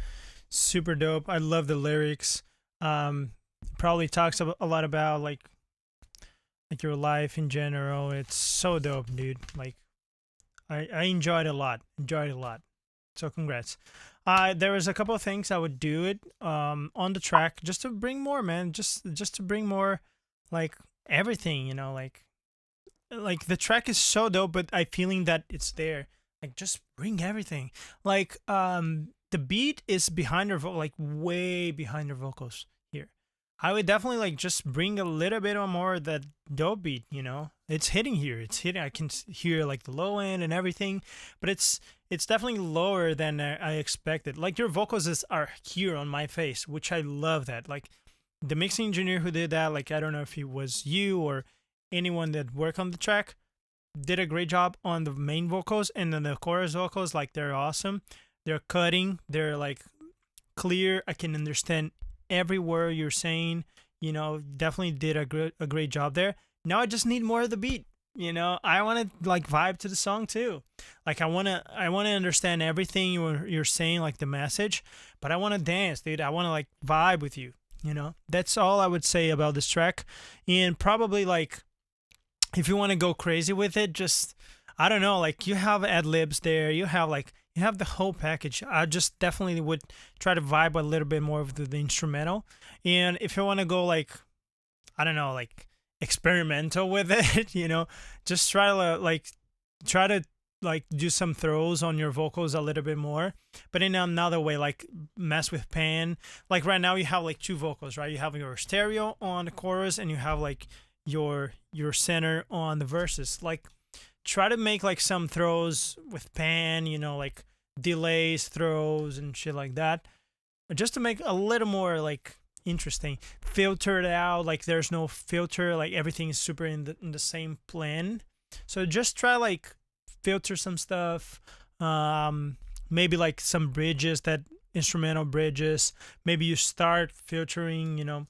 Super dope. I love the lyrics. Probably talks a lot about like your life in general. It's so dope, dude. Like I enjoyed it a lot. So congrats. There was a couple of things I would do it on the track just to bring more, man. Just to bring more, like everything, you know, like the track is so dope, but I feeling that it's there. Like just bring everything. Like the beat is behind her like way behind her vocals here. I would definitely like just bring a little bit more of that dope beat, you know. It's hitting here. It's hitting. I can hear like the low end and everything, but it's definitely lower than I expected. Like your vocals are here on my face, which I love that. Like the mixing engineer who did that, like I don't know if it was you or anyone that worked on the track, did a great job on the main vocals, and then the chorus vocals, like they're awesome. They're cutting. They're like clear. I can understand every word you're saying. You know, definitely did a great job there. Now I just need more of the beat. You know, I want to like vibe to the song too. Like I want to understand everything you're saying, like the message, but I want to dance, dude. I want to like vibe with you. You know, that's all I would say about this track. And probably like, if you want to go crazy with it, just, I don't know, like you have ad libs there, you have the whole package. I just definitely would try to vibe a little bit more of the instrumental. And if you want to go like, I don't know, like experimental with it. You know, just try to like do some throws on your vocals a little bit more, but in another way, like mess with pan. Like right now you have like two vocals, right? You have your stereo on the chorus and you have like your center on the verses. Like try to make like some throws with pan, you know, like delays, throws and shit like that, just to make a little more like interesting. Filter it out, like there's no filter, like everything is super in the same plane. So just try like filter some stuff, maybe like some bridges, that instrumental bridges, maybe you start filtering, you know,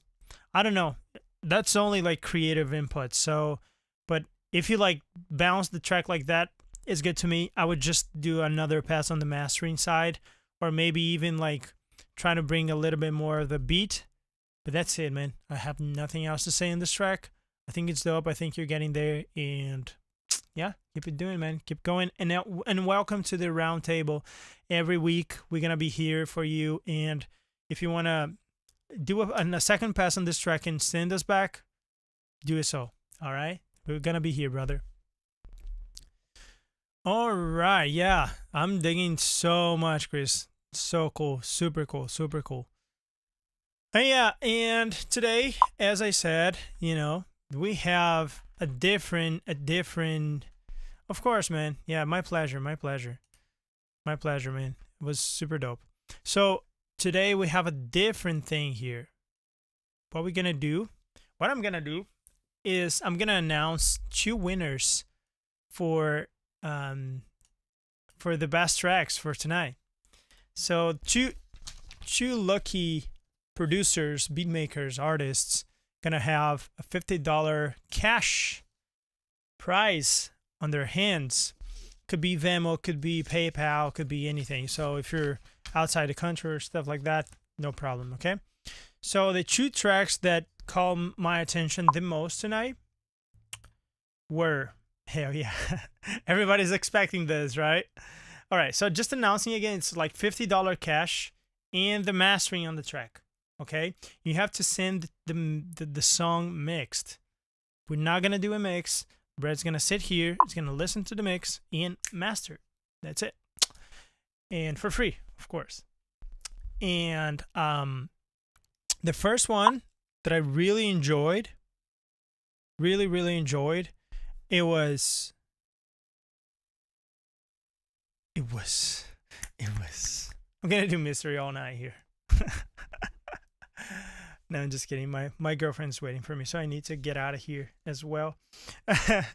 I don't know, that's only like creative input. So but if you like bounce the track like that, it's good to me. I would just do another pass on the mastering side, or maybe even like trying to bring a little bit more of the beat. But that's it, man. I have nothing else to say in this track. I think it's dope. I think you're getting there, and yeah, keep it doing, man. Keep going. And now, and welcome to the round table. Every week we're gonna be here for you. And if you wanna do a second pass on this track and send us back, do it so. All right, we're gonna be here, brother. All right, yeah, I'm digging so much, Chris. So cool, super cool, super cool. And yeah, and today, as I said, you know, we have a different, of course, man. Yeah, my pleasure, man. It was super dope. So today we have a different thing here. What I'm gonna do is I'm gonna announce two winners for the best tracks for tonight. So two lucky producers, beat makers, artists gonna have a $50 cash prize on their hands. Could be Venmo, could be PayPal, could be anything. So if you're outside the country or stuff like that, no problem. Okay. So the two tracks that caught my attention the most tonight were, hell yeah, everybody's expecting this, right? All right, so just announcing again, it's like $50 cash and the mastering on the track. Okay, you have to send the song mixed. We're not gonna do a mix. Brett's gonna sit here, he's gonna listen to the mix and master. That's it, and for free, of course. And the first one that I really enjoyed, really enjoyed, it was. I'm gonna do mystery all night here. No, I'm just kidding. My girlfriend's waiting for me, so I need to get out of here as well. But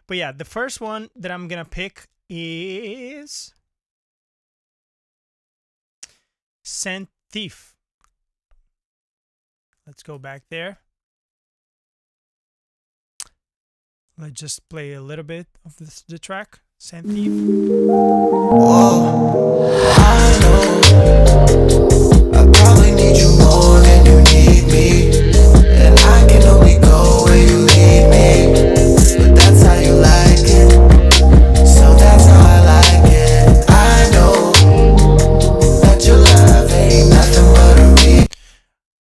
yeah, the first one that I'm gonna pick is Scent Thief. Let's go back there. Let's just play a little bit of the track. Scent Thief. Whoa, I know I probably need you more than you need me, and I can only go where you lead me, but that's how you like it, so that's how I like it. I know that your love ain't nothing but a read.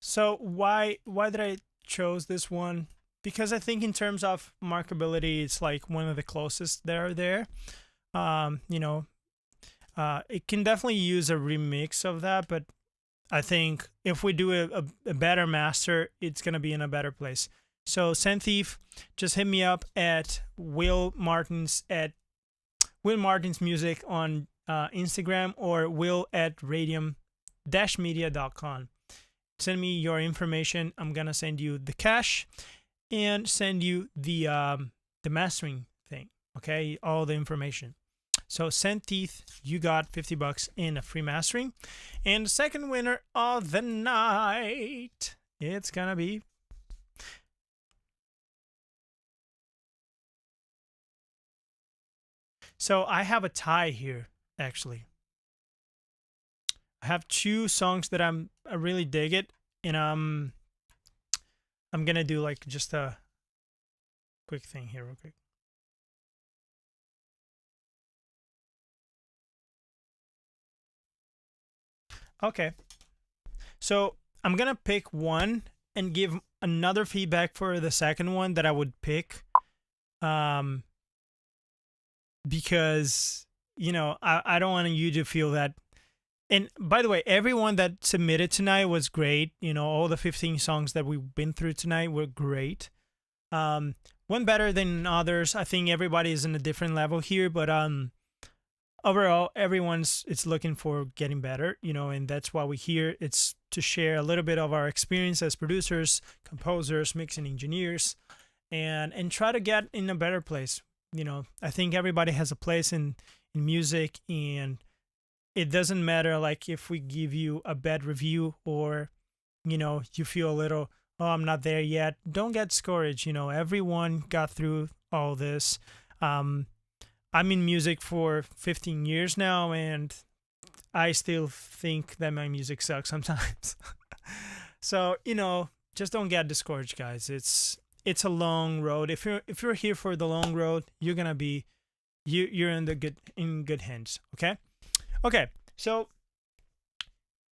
So why did I chose this one? Because I think in terms of markability, it's like one of the closest that are there. You know, it can definitely use a remix of that, but I think if we do a better master, it's gonna be in a better place. So Scent Thief, just hit me up at Will Martins Music on Instagram, or will@radium-media.com. Send me your information. I'm gonna send you the cash and send you the mastering thing. Okay, all the information. So Scent Thief, you got $50 in a free mastering. And the second winner of the night, it's gonna be so I have a tie here, actually. I have two songs that I really dig it, and I'm gonna do like just a quick thing here real quick. Okay, so I'm gonna pick one and give another feedback for the second one that I would pick, because I don't want you to feel that. And by the way, everyone that submitted tonight was great. All the 15 songs that we've been through tonight were great. One better than others. I think everybody is in a different level here, but overall, it's looking for getting better, and that's why we're here. It's to share a little bit of our experience as producers, composers, mixing engineers, and try to get in a better place. I think everybody has a place in music, and it doesn't matter like if we give you a bad review or you feel a little, oh, I'm not there yet. Don't get discouraged. Everyone got through all this. I'm in music for 15 years now, and I still think that my music sucks sometimes. So just don't get discouraged, guys. It's a long road. If you're here for the long road, you're gonna be you're in good hands. Okay, so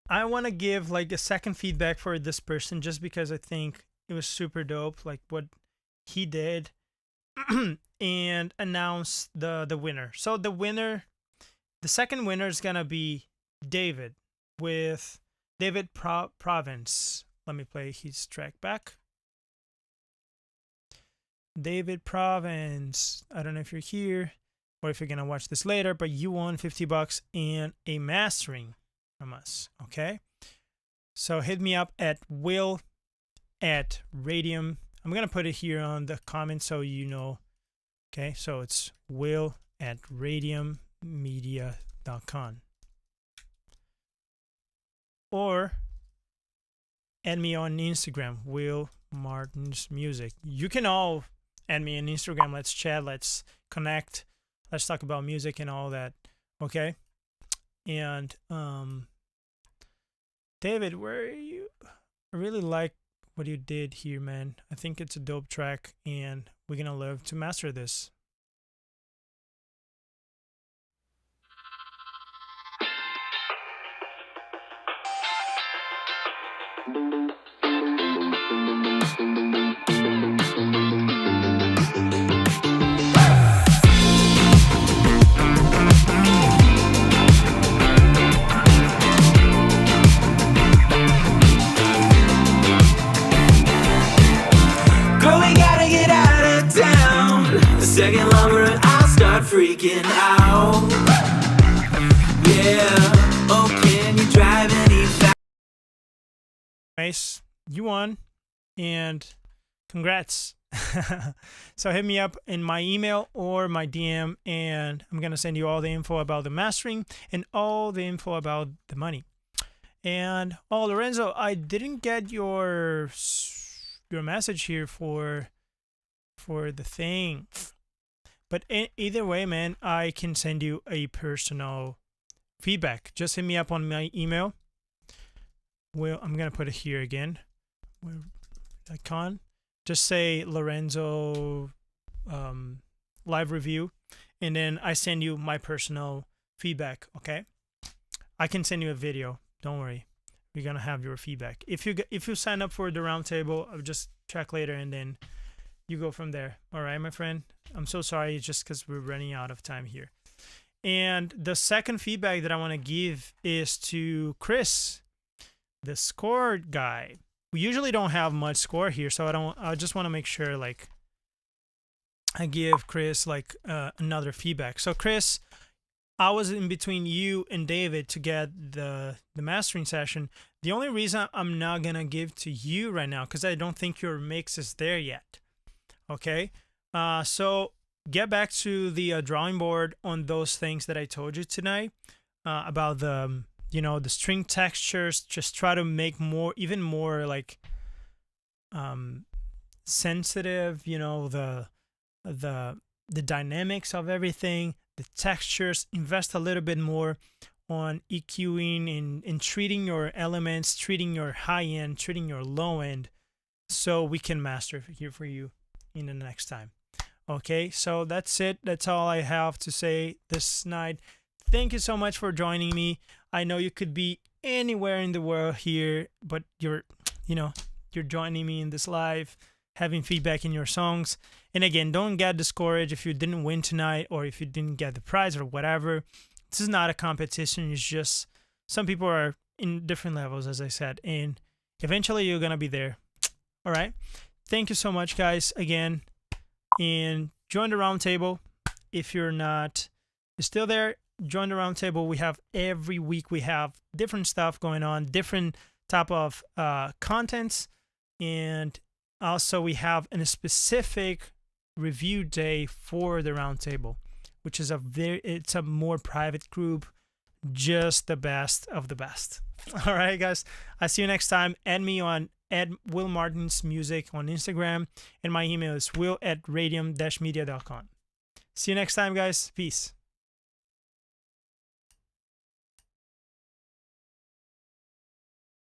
I want to give like a second feedback for this person, just because I think it was super dope, like what he did, and announce the winner. So the second winner is gonna be David, with David Province. Let me play his track back. David Province. I don't know if you're here or if you're gonna watch this later, but you won $50 and a mastering from us. Okay, so hit me up at will@radium. I'm gonna put it here on the comments so you know. Okay, so it's will@radiummedia.com, or add me on Instagram, Will Martins Music. You can all add me on Instagram. Let's chat. Let's connect. Let's talk about music and all that. Okay. And David, where are you? I really like what you did here, man. I think it's a dope track, and we're gonna love to master this. Second longer and I'll start freaking out. Yeah, oh, can you drive any fast? Nice, you won, and congrats. So hit me up in my email or my DM, and I'm gonna send you all the info about the mastering and all the info about the money. And Lorenzo, I didn't get your message here for the thing. But either way, man, I can send you a personal feedback. Just hit me up on my email. Well, I'm going to put it here again. Icon. Just say Lorenzo live review, and then I send you my personal feedback, okay? I can send you a video. Don't worry. We're going to have your feedback. If you sign up for the roundtable, I'll just check later, and then you go from there. All right, my friend? I'm so sorry, just because we're running out of time here. And the second feedback that I want to give is to Chris, the score guy. We usually don't have much score here, so I just want to make sure like I give Chris like another feedback. So Chris, I was in between you and David to get the mastering session. The only reason I'm not gonna give to you right now, because I don't think your mix is there yet. Okay, so get back to the drawing board on those things that I told you tonight about the the string textures. Just try to make even more like sensitive. The dynamics of everything, the textures. Invest a little bit more on EQing and treating your elements, treating your high end, treating your low end, so we can master here for you in the next time. Okay, so that's it. That's all I have to say this night. Thank you so much for joining me. I know you could be anywhere in the world here, but you're you're joining me in this live, having feedback in your songs. And again, don't get discouraged if you didn't win tonight or if you didn't get the prize or whatever. This is not a competition. It's just some people are in different levels, as I said, and eventually you're going to be there. All right. Thank you so much, guys, again. And join the roundtable. If you're not still there, join the roundtable. We have every week, we have different stuff going on, different type of contents. And also we have a specific review day for the roundtable, which is it's a more private group, just the best of the best. All right, guys. I'll see you next time. Add me on @WillMartinsMusic on Instagram, and my email is will@radium-media.com. See you next time, guys. Peace.